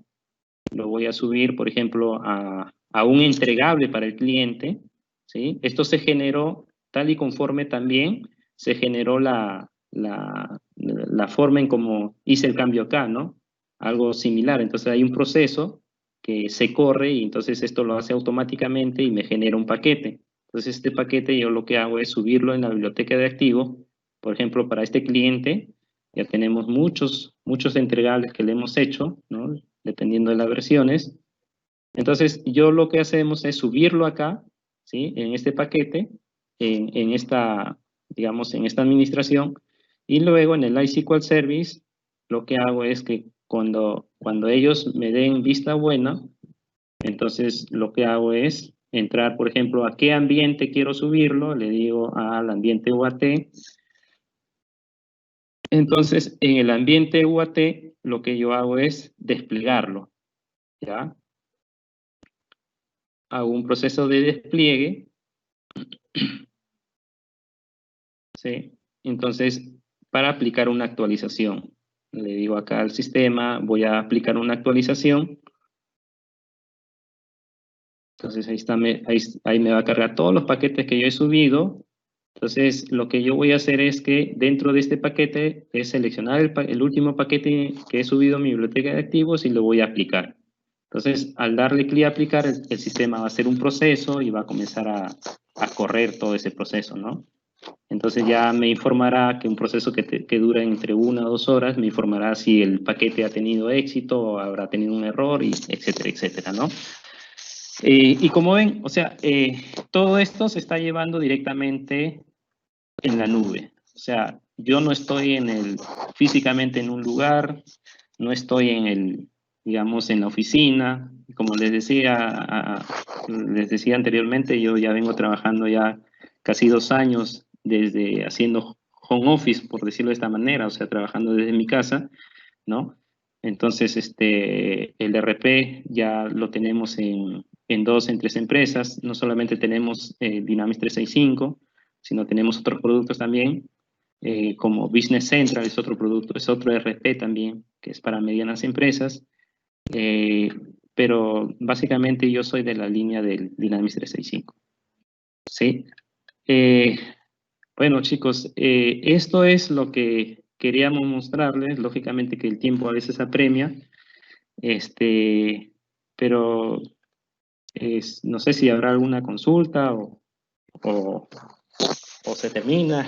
lo voy a subir, por ejemplo, a un entregable para el cliente, ¿sí? Esto se generó tal y conforme también se generó la forma en cómo hice el cambio acá, ¿no? Algo similar. Entonces hay un proceso que se corre y entonces esto lo hace automáticamente y me genera un paquete. Entonces este paquete yo lo que hago es subirlo en la biblioteca de activos. Por ejemplo, para este cliente ya tenemos muchos entregables que le hemos hecho, ¿no? Dependiendo de las versiones. Entonces, yo lo que hacemos es subirlo acá, ¿sí? En este paquete, en esta, digamos, en esta administración, y luego en el iSQL Service, lo que hago es que cuando ellos me den vista buena, entonces lo que hago es entrar, por ejemplo, a qué ambiente quiero subirlo, le digo al ambiente UAT. Entonces, en el ambiente UAT, lo que yo hago es desplegarlo, ¿ya? Hago un proceso de despliegue, ¿sí? Entonces, para aplicar una actualización, le digo acá al sistema, voy a aplicar una actualización. Entonces, ahí me va a cargar todos los paquetes que yo he subido. Entonces, lo que yo voy a hacer es que dentro de este paquete es seleccionar el último paquete que he subido a mi biblioteca de activos y lo voy a aplicar. Entonces, al darle clic a aplicar, el sistema va a hacer un proceso y va a comenzar a correr todo ese proceso, ¿no? Entonces ya me informará que un proceso que dura entre 1 o 2 horas, me informará si el paquete ha tenido éxito o habrá tenido un error, y etcétera, etcétera, ¿no? Y como ven, o sea, todo esto se está llevando directamente en la nube. O sea, yo no estoy físicamente en un lugar, no estoy digamos, en la oficina. Como les decía anteriormente, yo ya vengo trabajando ya casi 2 años desde haciendo home office, por decirlo de esta manera, o sea, trabajando desde mi casa, ¿no? Entonces, el RP ya lo tenemos en 2, en 3 empresas. No solamente tenemos Dynamics 365, sino tenemos otros productos también, como Business Central es otro producto, es otro RP también, que es para medianas empresas. Pero básicamente yo soy de la línea del Dynamics 365. ¿Sí? Bueno, chicos, esto es lo que queríamos mostrarles. Lógicamente que el tiempo a veces apremia, pero no sé si habrá alguna consulta o se termina.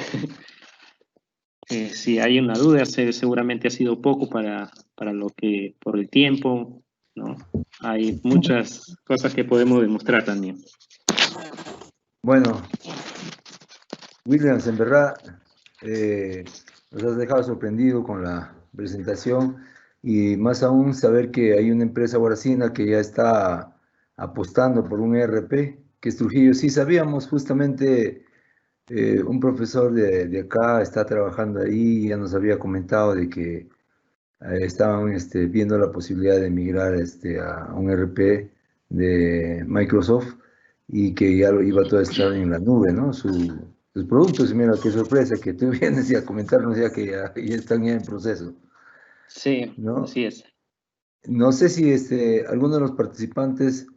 Si hay una duda, seguramente ha sido poco por el tiempo, ¿no? Hay muchas cosas que podemos demostrar también. Bueno, Williams, en verdad nos has dejado sorprendido con la presentación y más aún saber que hay una empresa guaracina que ya está apostando por un ERP, que es Trujillo. Sí sabíamos justamente, un profesor de acá está trabajando ahí y ya nos había comentado de que estaban viendo la posibilidad de migrar a un ERP de Microsoft y que ya lo iba todo a estar en la nube, ¿no? Sus productos, y mira, qué sorpresa que tú vienes y a comentarnos ya que ya están ya en proceso, Sí, ¿no? así es. No sé si alguno de los participantes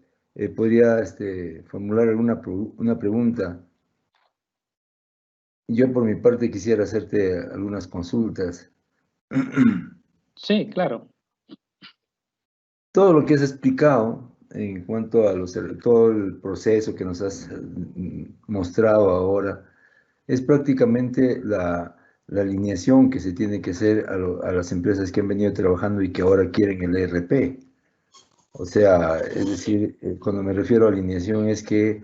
podría formular una pregunta. Yo por mi parte quisiera hacerte algunas consultas. Sí, claro. Todo lo que has explicado en cuanto a todo el proceso que nos has mostrado ahora es prácticamente la alineación que se tiene que hacer a las empresas que han venido trabajando y que ahora quieren el ERP. O sea, es decir, cuando me refiero a alineación es que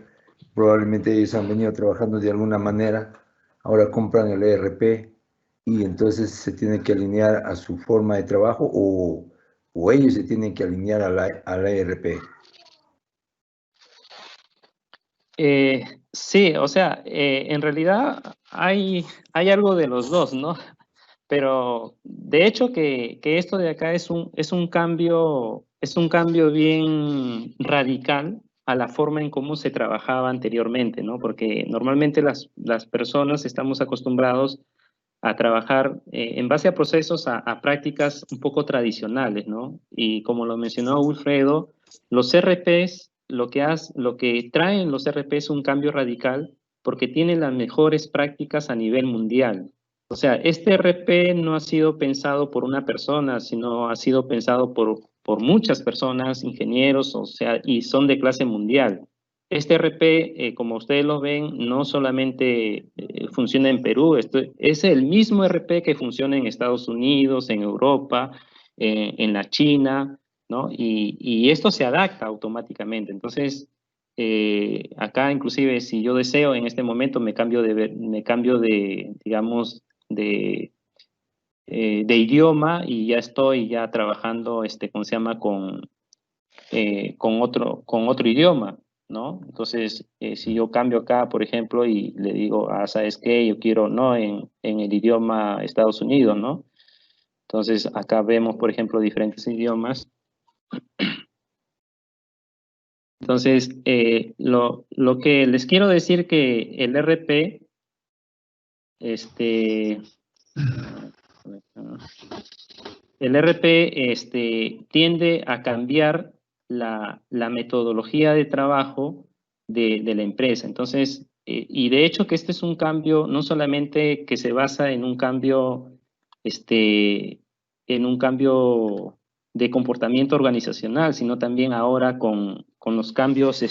probablemente ellos han venido trabajando de alguna manera, ahora compran el ERP y entonces se tienen que alinear a su forma de trabajo o ellos se tienen que alinear a la ERP. Sí, o sea, en realidad hay algo de los dos, ¿no? Pero de hecho que esto de acá es un cambio bien radical a la forma en cómo se trabajaba anteriormente, ¿no? Porque normalmente las personas estamos acostumbrados a trabajar en base a procesos, a prácticas un poco tradicionales, ¿no? Y como lo mencionó Wilfredo, los RPs, lo que traen los RPs es un cambio radical porque tienen las mejores prácticas a nivel mundial. O sea, este RP no ha sido pensado por una persona, sino ha sido pensado por muchas personas, ingenieros, o sea, y son de clase mundial. Este RP, como ustedes lo ven, no solamente funciona en Perú, esto es el mismo RP que funciona en Estados Unidos, en Europa, en la China, ¿no? Y esto se adapta automáticamente. Entonces, acá inclusive si yo deseo en este momento me cambio digamos, de idioma y ya estoy ya trabajando, ¿cómo se llama? Con otro idioma, ¿no? Entonces, si yo cambio acá, por ejemplo, y le digo, ¿sabes qué? Yo quiero, no en el idioma Estados Unidos, ¿no? Entonces, acá vemos, por ejemplo, diferentes idiomas. Entonces, lo que les quiero decir que el RP, el RP tiende a cambiar la metodología de trabajo de la empresa. Entonces, y de hecho que este es un cambio no solamente que se basa en un cambio, de comportamiento organizacional, sino también ahora con los cambios,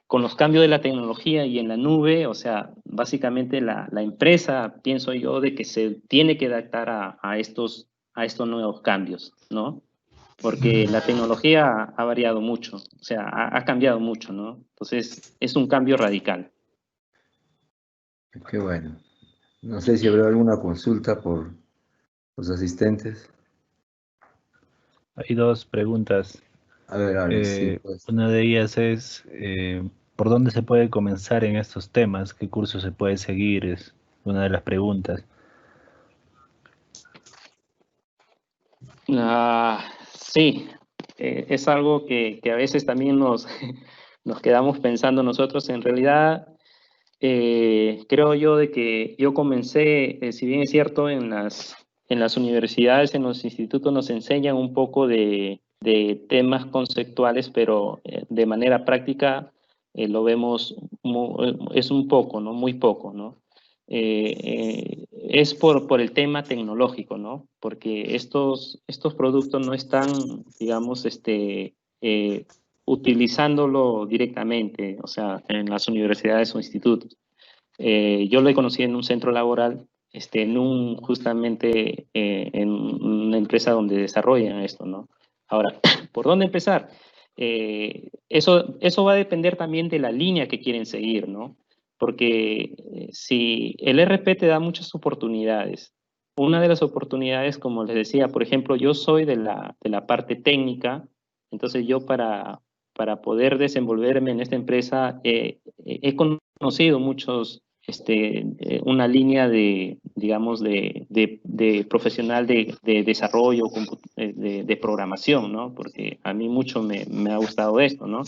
con los cambios de la tecnología y en la nube, o sea, básicamente la empresa, pienso yo, de que se tiene que adaptar a estos nuevos cambios, ¿no? Porque la tecnología ha variado mucho, o sea, ha cambiado mucho, ¿no? Entonces, es un cambio radical. Qué bueno. No sé si habrá alguna consulta por los asistentes. Hay dos preguntas. A ver, Alex, sí, pues. Una de ellas es, ¿por dónde se puede comenzar en estos temas? ¿Qué curso se puede seguir? Es una de las preguntas. Sí, es algo que a veces también nos quedamos pensando nosotros. En realidad, creo yo de que yo comencé, si bien es cierto, en las universidades, en los institutos nos enseñan un poco de temas conceptuales, pero de manera práctica lo vemos, es un poco, ¿no? Muy poco, ¿no? es por el tema tecnológico, ¿no? Porque estos productos no están, digamos, utilizándolo directamente, o sea, en las universidades o institutos. Yo lo he conocido en un centro laboral, justamente en una empresa donde desarrollan esto, ¿no? Ahora, ¿por dónde empezar? Eso va a depender también de la línea que quieren seguir, ¿no? Porque si el RP te da muchas oportunidades, una de las oportunidades, como les decía, por ejemplo, yo soy de la parte técnica, entonces yo para poder desenvolverme en esta empresa he conocido una línea de, digamos, de profesional de desarrollo, de programación, ¿no? Porque a mí mucho me ha gustado esto, ¿no?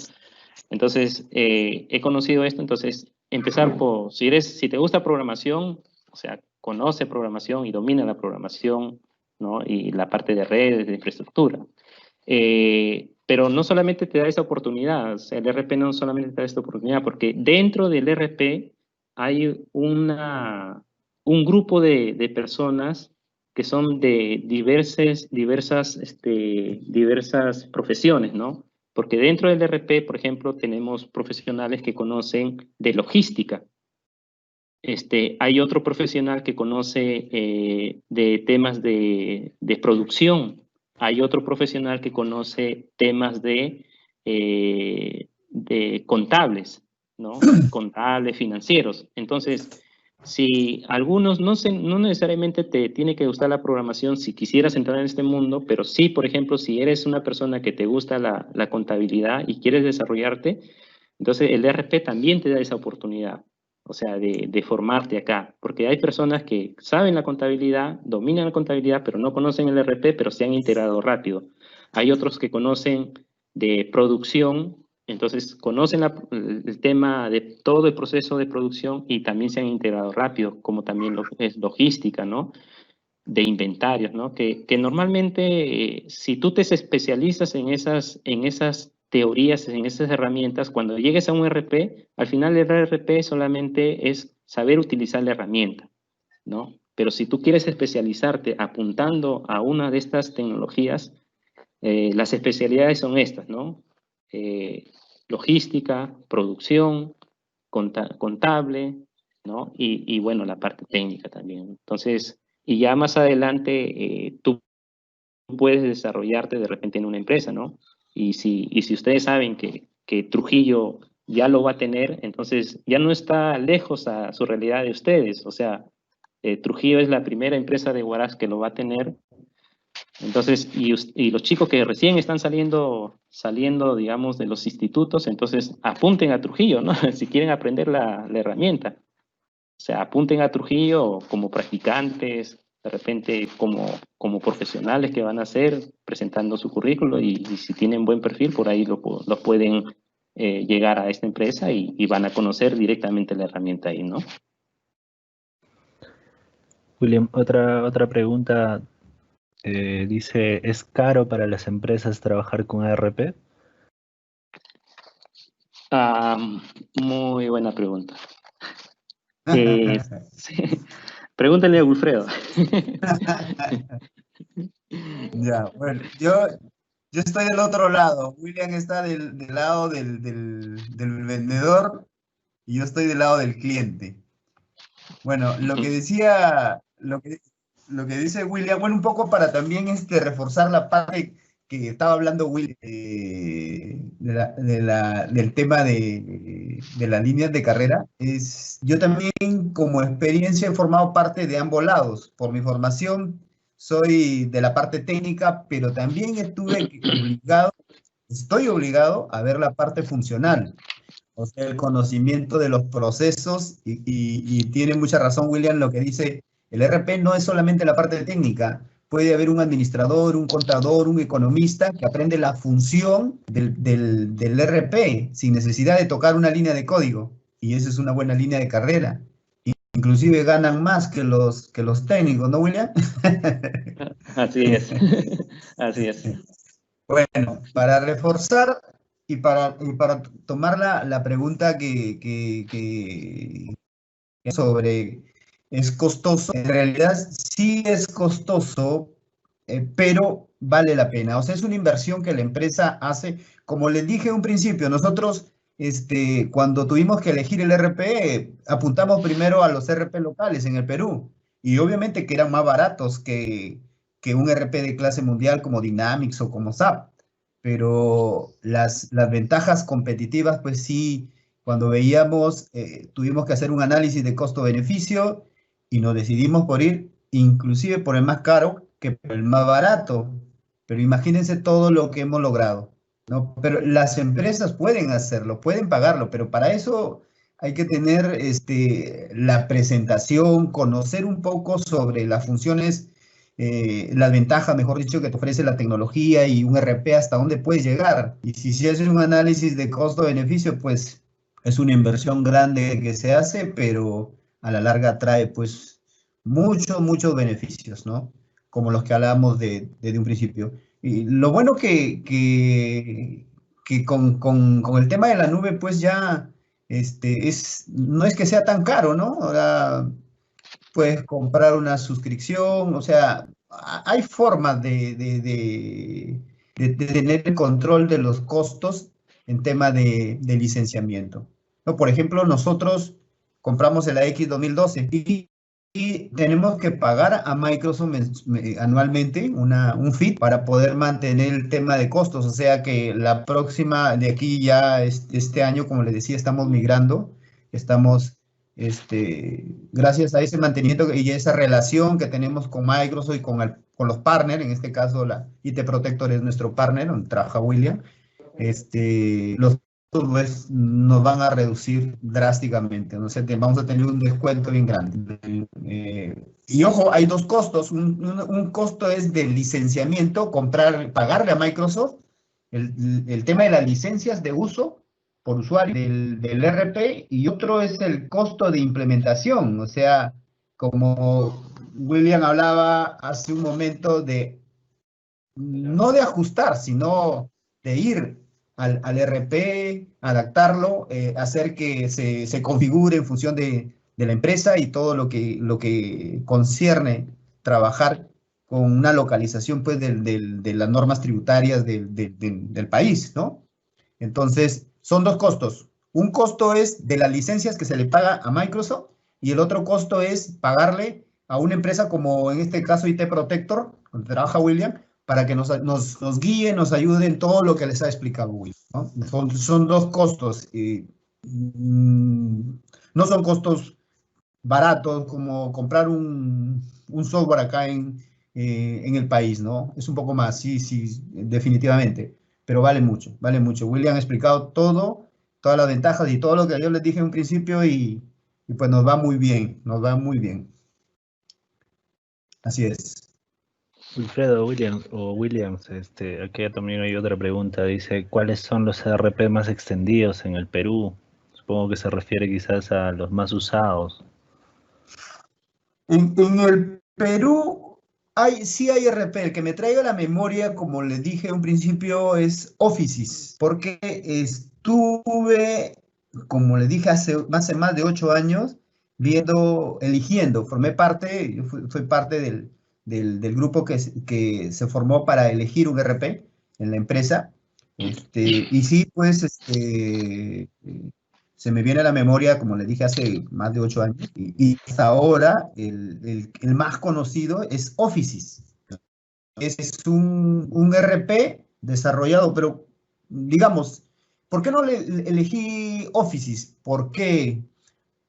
Entonces, he conocido esto, entonces, empezar por, si te gusta programación, o sea, conoce programación y domina la programación, ¿no? Y la parte de redes, de infraestructura. Pero no solamente te da esa oportunidad, o sea, el RP no solamente te da esta oportunidad, porque dentro del RP hay un grupo de personas que son de diversas profesiones, ¿no? Porque dentro del RP, por ejemplo, tenemos profesionales que conocen de logística. Hay otro profesional que conoce de temas de producción. Hay otro profesional que conoce temas de contables, ¿no? Contables, financieros. Entonces, si algunos, no necesariamente te tiene que gustar la programación si quisieras entrar en este mundo, pero sí, por ejemplo, si eres una persona que te gusta la contabilidad y quieres desarrollarte, entonces el RP también te da esa oportunidad, o sea, de formarte acá, porque hay personas que saben la contabilidad, dominan la contabilidad, pero no conocen el RP, pero se han integrado rápido. Hay otros que conocen de producción, entonces conocen el tema de todo el proceso de producción y también se han integrado rápido, como también es logística, ¿no? De inventarios, ¿no? Que normalmente si tú te especializas en esas teorías, en esas herramientas, cuando llegues a un RP, al final el RP solamente es saber utilizar la herramienta, ¿no? Pero si tú quieres especializarte apuntando a una de estas tecnologías, las especialidades son estas, ¿no? Logística, producción, contable, ¿no? Y bueno, la parte técnica también. Entonces, y ya más adelante tú puedes desarrollarte de repente en una empresa, ¿no? Y si ustedes saben que Trujillo ya lo va a tener, entonces ya no está lejos a su realidad de ustedes. O sea, Trujillo es la primera empresa de Huaraz que lo va a tener. Entonces, y los chicos que recién están saliendo, digamos, de los institutos, entonces apunten a Trujillo, ¿no? Si quieren aprender la herramienta. O sea, apunten a Trujillo como practicantes, de repente como profesionales que van a hacer, presentando su currículo y si tienen buen perfil, por ahí lo pueden llegar a esta empresa y van a conocer directamente la herramienta ahí, ¿no? William, otra pregunta. Dice, ¿es caro para las empresas trabajar con ERP? Muy buena pregunta. Sí. Pregúntale a Wilfredo. Ya, bueno, yo estoy del otro lado. William está del lado del vendedor y yo estoy del lado del cliente. Bueno, lo que decía, lo que dice William, bueno, un poco para también reforzar la parte que estaba hablando William del tema de las líneas de carrera, yo también como experiencia he formado parte de ambos lados. Por mi formación soy de la parte técnica, pero también estoy obligado a ver la parte funcional. O sea, el conocimiento de los procesos y tiene mucha razón William lo que dice, el RP no es solamente la parte técnica, puede haber un administrador, un contador, un economista que aprende la función del RP sin necesidad de tocar una línea de código y esa es una buena línea de carrera. Inclusive ganan más que los técnicos, ¿no, William? Así es, así es. Bueno, para reforzar y para tomar la pregunta que sobre es costoso. En realidad sí es costoso, pero vale la pena. O sea, es una inversión que la empresa hace. Como les dije en un principio, nosotros cuando tuvimos que elegir el RP, apuntamos primero a los RP locales en el Perú. Y obviamente que eran más baratos que un RP de clase mundial como Dynamics o como SAP. Pero las ventajas competitivas, pues sí, cuando veíamos, tuvimos que hacer un análisis de costo-beneficio y nos decidimos por ir inclusive por el más caro que por el más barato. Pero imagínense todo lo que hemos logrado, ¿no? Pero las empresas pueden hacerlo, pueden pagarlo, pero para eso hay que tener la presentación, conocer un poco sobre las funciones, las ventajas, mejor dicho, que te ofrece la tecnología y un RP hasta dónde puedes llegar. Y si haces un análisis de costo-beneficio, pues es una inversión grande que se hace, pero a la larga trae pues muchos beneficios, ¿no? Como los que hablábamos desde un principio. Y lo bueno que con el tema de la nube, pues ya no es que sea tan caro, ¿no? Ahora puedes comprar una suscripción, o sea, hay formas de tener el control de los costos en tema de licenciamiento, ¿no? Por ejemplo, nosotros compramos el AX 2012 y tenemos que pagar a Microsoft anualmente un fee para poder mantener el tema de costos. O sea que la próxima, de aquí ya este año, como les decía, estamos migrando, estamos, gracias a ese mantenimiento y esa relación que tenemos con Microsoft y con los partners, en este caso la IT Protector es nuestro partner, donde trabaja William, los pues, nos van a reducir drásticamente, ¿no? Vamos a tener un descuento bien grande. Y ojo, hay dos costos. Un costo es del licenciamiento, pagarle a Microsoft el tema de las licencias de uso por usuario del RP, y otro es el costo de implementación. O sea, como William hablaba hace un momento no de ajustar, sino de ir al RP, adaptarlo, hacer que se configure en función de la empresa y todo lo que concierne trabajar con una localización pues, de las normas tributarias del país, ¿no? Entonces, son dos costos. Un costo es de las licencias que se le paga a Microsoft y el otro costo es pagarle a una empresa como en este caso IT Protector, donde trabaja William, para que nos guíe, nos ayude en todo lo que les ha explicado William, ¿no? Son dos costos. No son costos baratos como comprar un software acá en el país, ¿no? Es un poco más, sí, definitivamente, pero vale mucho, vale mucho. William ha explicado todas las ventajas y todo lo que yo les dije en un principio y pues nos va muy bien, nos va muy bien. Así es. Wilfredo Williams, aquí también hay otra pregunta. Dice, ¿cuáles son los ERP más extendidos en el Perú? Supongo que se refiere quizás a los más usados. En el Perú sí hay RP. El que me traiga a la memoria, como les dije en un principio, es Offices, porque estuve, como les dije, hace más de 8 años, eligiendo, formé parte, fui parte del grupo que se formó para elegir un RP en la empresa. Y sí, pues, se me viene a la memoria, como les dije, hace más de 8 años, y hasta ahora el más conocido es Offices. Es un RP desarrollado, pero digamos, ¿por qué no elegí Offices? ¿Por qué?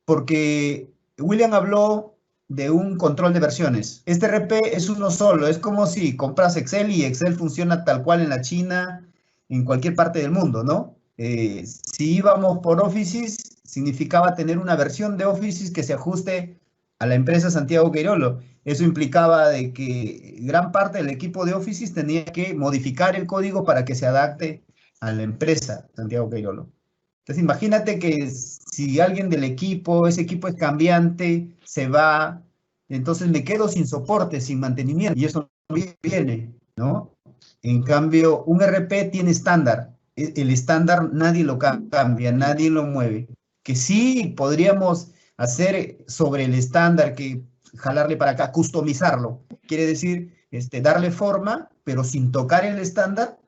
Porque William habló de un control de versiones. Este RP es uno solo, es como si compras Excel y Excel funciona tal cual en la China, en cualquier parte del mundo, ¿no? Si íbamos por Offices, significaba tener una versión de Offices que se ajuste a la empresa Santiago Queirolo. Eso implicaba de que gran parte del equipo de Offices tenía que modificar el código para que se adapte a la empresa Santiago Queirolo. Entonces, imagínate que si alguien del equipo, ese equipo es cambiante, se va, entonces me quedo sin soporte, sin mantenimiento, y eso no viene, ¿no? En cambio, un RP tiene estándar. El estándar nadie lo cambia, nadie lo mueve. Que sí podríamos hacer sobre el estándar, que jalarle para acá, customizarlo. Quiere decir, darle forma, pero sin tocar el estándar.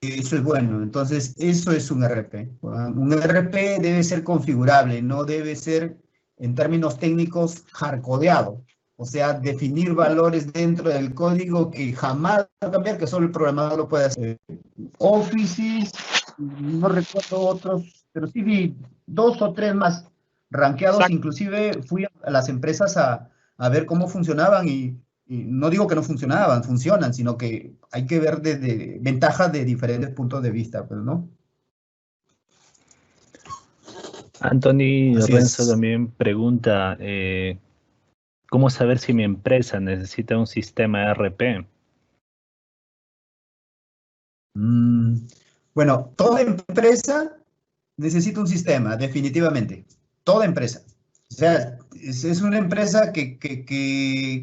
Eso es bueno. Entonces, eso es un RP. Un RP debe ser configurable, no debe ser, en términos técnicos, hardcodeado. O sea, definir valores dentro del código que jamás va a cambiar, que solo el programador lo puede hacer. Office, no recuerdo otros, pero sí vi 2 o 3 más rankeados. Exacto. Inclusive fui a las empresas a ver cómo funcionaban y no digo que no funcionaban, funcionan, sino que hay que ver desde ventajas de diferentes puntos de vista, pues, ¿no? Anthony Así Renzo es. también pregunta, ¿cómo saber si mi empresa necesita un sistema ERP? Bueno, toda empresa necesita un sistema, definitivamente. Toda empresa. O sea, es una empresa que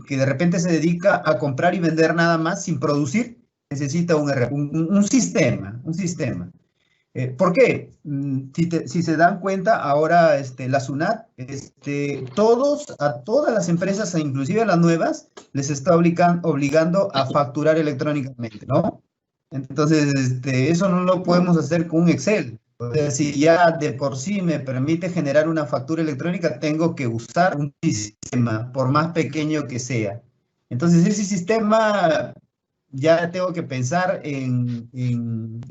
de repente se dedica a comprar y vender nada más sin producir, necesita un sistema, un sistema. ¿Por qué? Si se dan cuenta, ahora la SUNAT, a todas las empresas, inclusive a las nuevas, les está obligando a facturar electrónicamente, ¿no? Entonces, eso no lo podemos hacer con un Excel. O sea, si ya de por sí me permite generar una factura electrónica, tengo que usar un sistema, por más pequeño que sea. Entonces, ese sistema, ya tengo que pensar en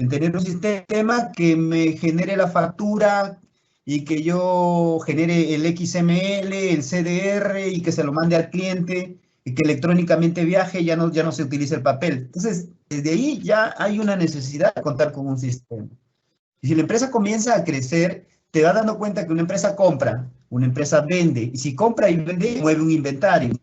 tener un sistema que me genere la factura y que yo genere el XML, el CDR y que se lo mande al cliente y que electrónicamente viaje, ya no se utilice el papel. Entonces, desde ahí ya hay una necesidad de contar con un sistema. Y si la empresa comienza a crecer, te vas dando cuenta que una empresa compra, una empresa vende, y si compra y vende, mueve un inventario.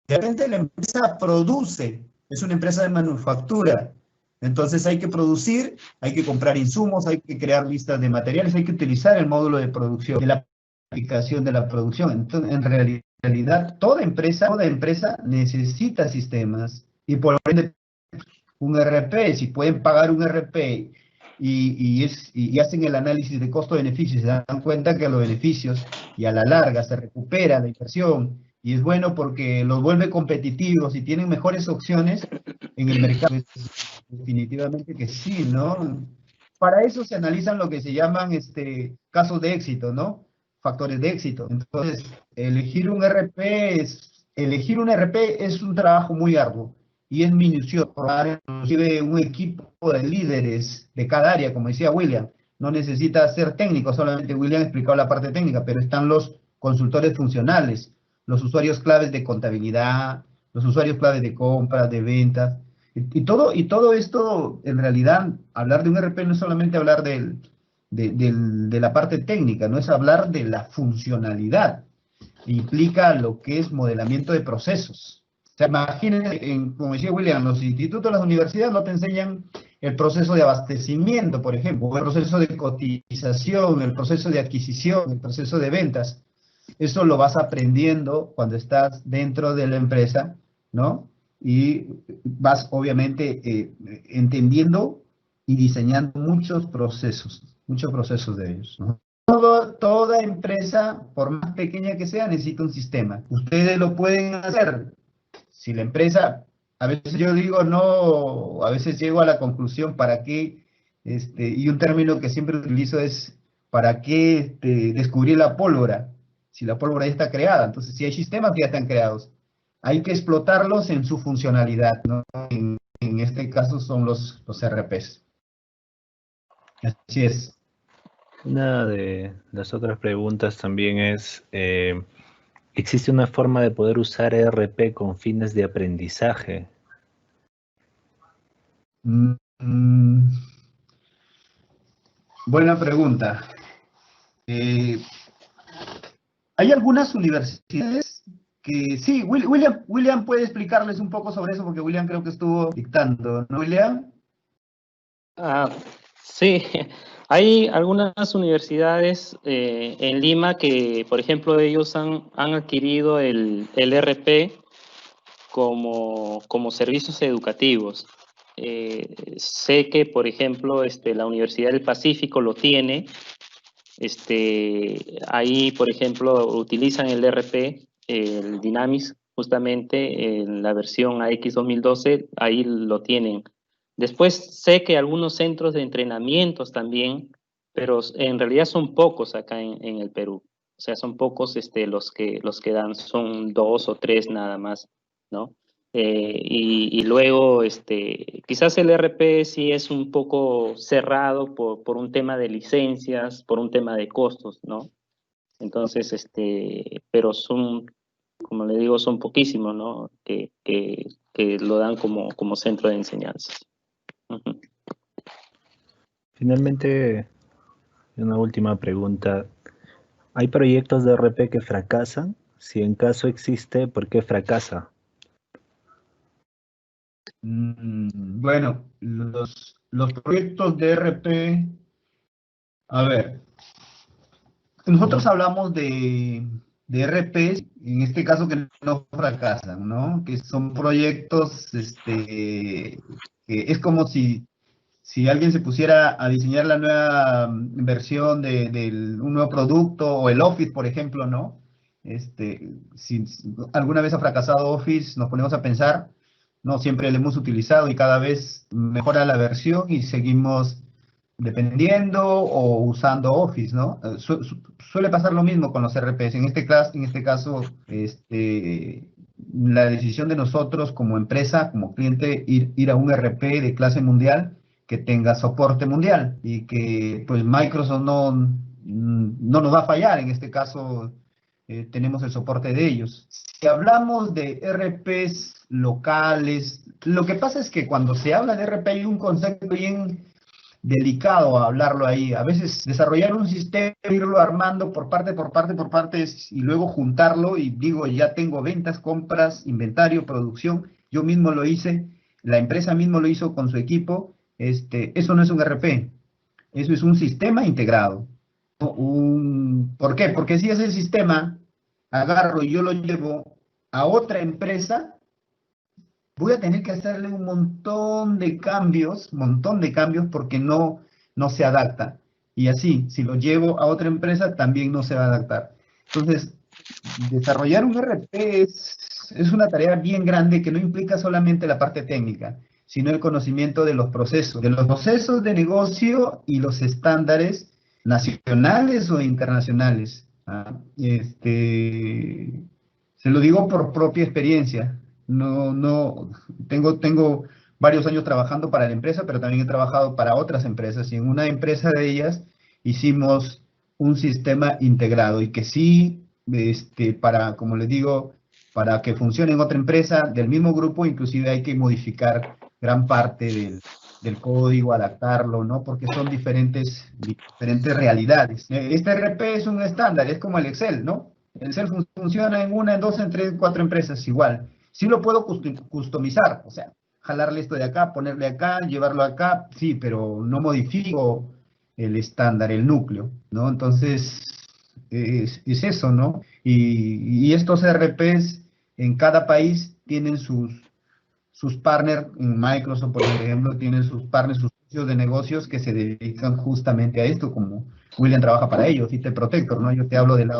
De repente la empresa produce, es una empresa de manufactura. Entonces hay que producir, hay que comprar insumos, hay que crear listas de materiales, hay que utilizar el módulo de producción, de la aplicación de la producción. Entonces, en realidad, toda empresa necesita sistemas y por ende un RP, si pueden pagar un RP y hacen el análisis de costo-beneficio, se dan cuenta que los beneficios y a la larga se recupera la inversión y es bueno porque los vuelve competitivos y tienen mejores opciones en el mercado. Pues, definitivamente que sí, ¿no? Para eso se analizan lo que se llaman casos de éxito, ¿no? Factores de éxito. Entonces, elegir un RP es un trabajo muy arduo y es minucioso. Inclusive un equipo de líderes de cada área, como decía William, no necesita ser técnico, solamente William explicó la parte técnica, pero están los consultores funcionales, los usuarios claves de contabilidad, los usuarios claves de compras, de ventas, y todo esto, en realidad, hablar de un RP no es solamente hablar de la parte técnica, no es hablar de la funcionalidad, implica lo que es modelamiento de procesos. O sea, imagínense, como decía William, los institutos, las universidades no te enseñan el proceso de abastecimiento, por ejemplo, el proceso de cotización, el proceso de adquisición, el proceso de ventas. Eso lo vas aprendiendo cuando estás dentro de la empresa, ¿no? Y vas, obviamente, entendiendo y diseñando muchos procesos de ellos, ¿no? Toda empresa, por más pequeña que sea, necesita un sistema. Ustedes lo pueden hacer. Si la empresa, a veces yo digo no, a veces llego a la conclusión, ¿para qué? Y un término que siempre utilizo es, ¿para qué descubrir la pólvora? Si la pólvora ya está creada. Entonces, si hay sistemas que ya están creados, hay que explotarlos en su funcionalidad, ¿no? En este caso son los RPs. Así es. Una de las otras preguntas también es, ¿existe una forma de poder usar ERP con fines de aprendizaje? Buena pregunta. Hay algunas universidades que sí, William puede explicarles un poco sobre eso porque William creo que estuvo dictando, ¿no, William? Sí, hay algunas universidades en Lima que, por ejemplo, ellos han adquirido el ERP como servicios educativos. Sé que, por ejemplo, la Universidad del Pacífico lo tiene. Ahí, por ejemplo, utilizan el ERP, el Dynamics, justamente en la versión AX 2012, ahí lo tienen. Después sé que algunos centros de entrenamientos también, pero en realidad son pocos acá en el Perú. O sea, son pocos los que dan, son 2 o 3 nada más, ¿no? Y luego, quizás el RP sí es un poco cerrado por un tema de licencias, por un tema de costos, ¿no? Entonces, pero son, como le digo, son poquísimos, ¿no? Que lo dan como centro de enseñanza. Uh-huh. Finalmente, una última pregunta. ¿Hay proyectos de RP que fracasan? Si en caso existe, ¿por qué fracasa? Bueno, los proyectos de RP, a ver, nosotros hablamos de RPs, en este caso que no fracasan, ¿no? Que son proyectos, que es como si alguien se pusiera a diseñar la nueva versión de un nuevo producto o el Office, por ejemplo, ¿no? Si alguna vez ha fracasado Office, nos ponemos a pensar, no siempre lo hemos utilizado y cada vez mejora la versión y seguimos dependiendo o usando Office, ¿no? Suele pasar lo mismo con los RPs. En este caso, la decisión de nosotros como empresa, como cliente, ir a un RP de clase mundial que tenga soporte mundial y que pues Microsoft no nos va a fallar. En este caso tenemos el soporte de ellos. Si hablamos de RPs locales, lo que pasa es que cuando se habla de RP hay un concepto bien delicado a hablarlo ahí. A veces desarrollar un sistema, irlo armando por partes y luego juntarlo y digo, ya tengo ventas, compras, inventario, producción. Yo mismo lo hice, la empresa mismo lo hizo con su equipo. Eso no es un RP, eso es un sistema integrado. ¿Por qué? Porque si ese sistema agarro y yo lo llevo a otra empresa, voy a tener que hacerle un montón de cambios porque no se adapta. Y así, si lo llevo a otra empresa, también no se va a adaptar. Entonces, desarrollar un RP es una tarea bien grande que no implica solamente la parte técnica, sino el conocimiento de los procesos de negocio y los estándares nacionales o internacionales. Se lo digo por propia experiencia. Tengo varios años trabajando para la empresa, pero también he trabajado para otras empresas, y en una empresa de ellas hicimos un sistema integrado y que sí, como les digo, para que funcione en otra empresa del mismo grupo, inclusive hay que modificar gran parte del código, adaptarlo, ¿no? Porque son diferentes realidades. Este RP es un estándar, es como el Excel, ¿no? El Excel funciona en una, en dos, en tres, en cuatro empresas igual. Sí lo puedo customizar, o sea, jalarle esto de acá, ponerle acá, llevarlo acá, sí, pero no modifico el estándar, el núcleo, ¿no? Entonces, es eso, ¿no? Y estos RPs en cada país tienen sus partners. En Microsoft, por ejemplo, tienen sus partners, sus socios de negocios que se dedican justamente a esto, como William trabaja para ellos, IT Protector, ¿no? Yo te hablo del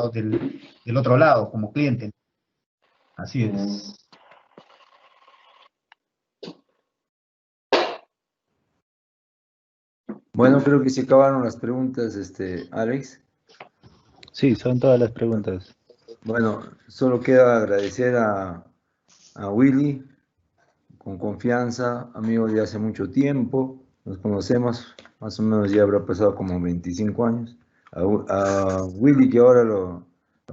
otro lado, como cliente. Así es. Bueno, creo que se acabaron las preguntas, Alex. Sí, son todas las preguntas. Bueno, solo queda agradecer a Willy, con confianza, amigo de hace mucho tiempo, nos conocemos, más o menos ya habrá pasado como 25 años. A Willy, que ahora lo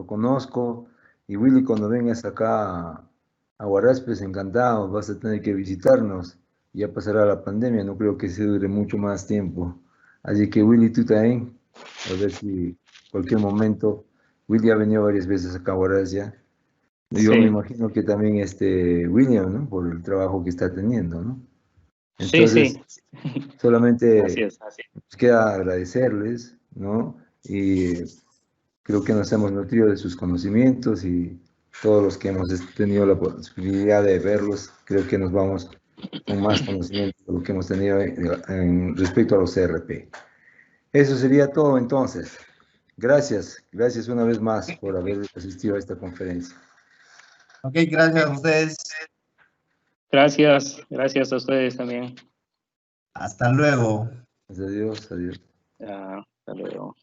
conozco, y Willy, cuando vengas acá a Huaraspes, encantado, vas a tener que visitarnos. Ya pasará la pandemia, no creo que se dure mucho más tiempo. Así que Willy, tú también, a ver si cualquier momento, Willy ha venido varias veces acá a Huaraz ya. Yo Sí. me imagino que también William, ¿no? Por el trabajo que está teniendo, ¿no? Sí, Entonces, sí. solamente Así es. nos queda agradecerles, ¿no? Y creo que nos hemos nutrido de sus conocimientos, y todos los que hemos tenido la posibilidad de verlos, creo que nos vamos con más conocimiento de lo que hemos tenido respecto a los CRP. Eso sería todo entonces. Gracias una vez más por haber asistido a esta conferencia. Ok, gracias a ustedes. Gracias a ustedes también. Hasta luego. Adiós, adiós. Hasta luego.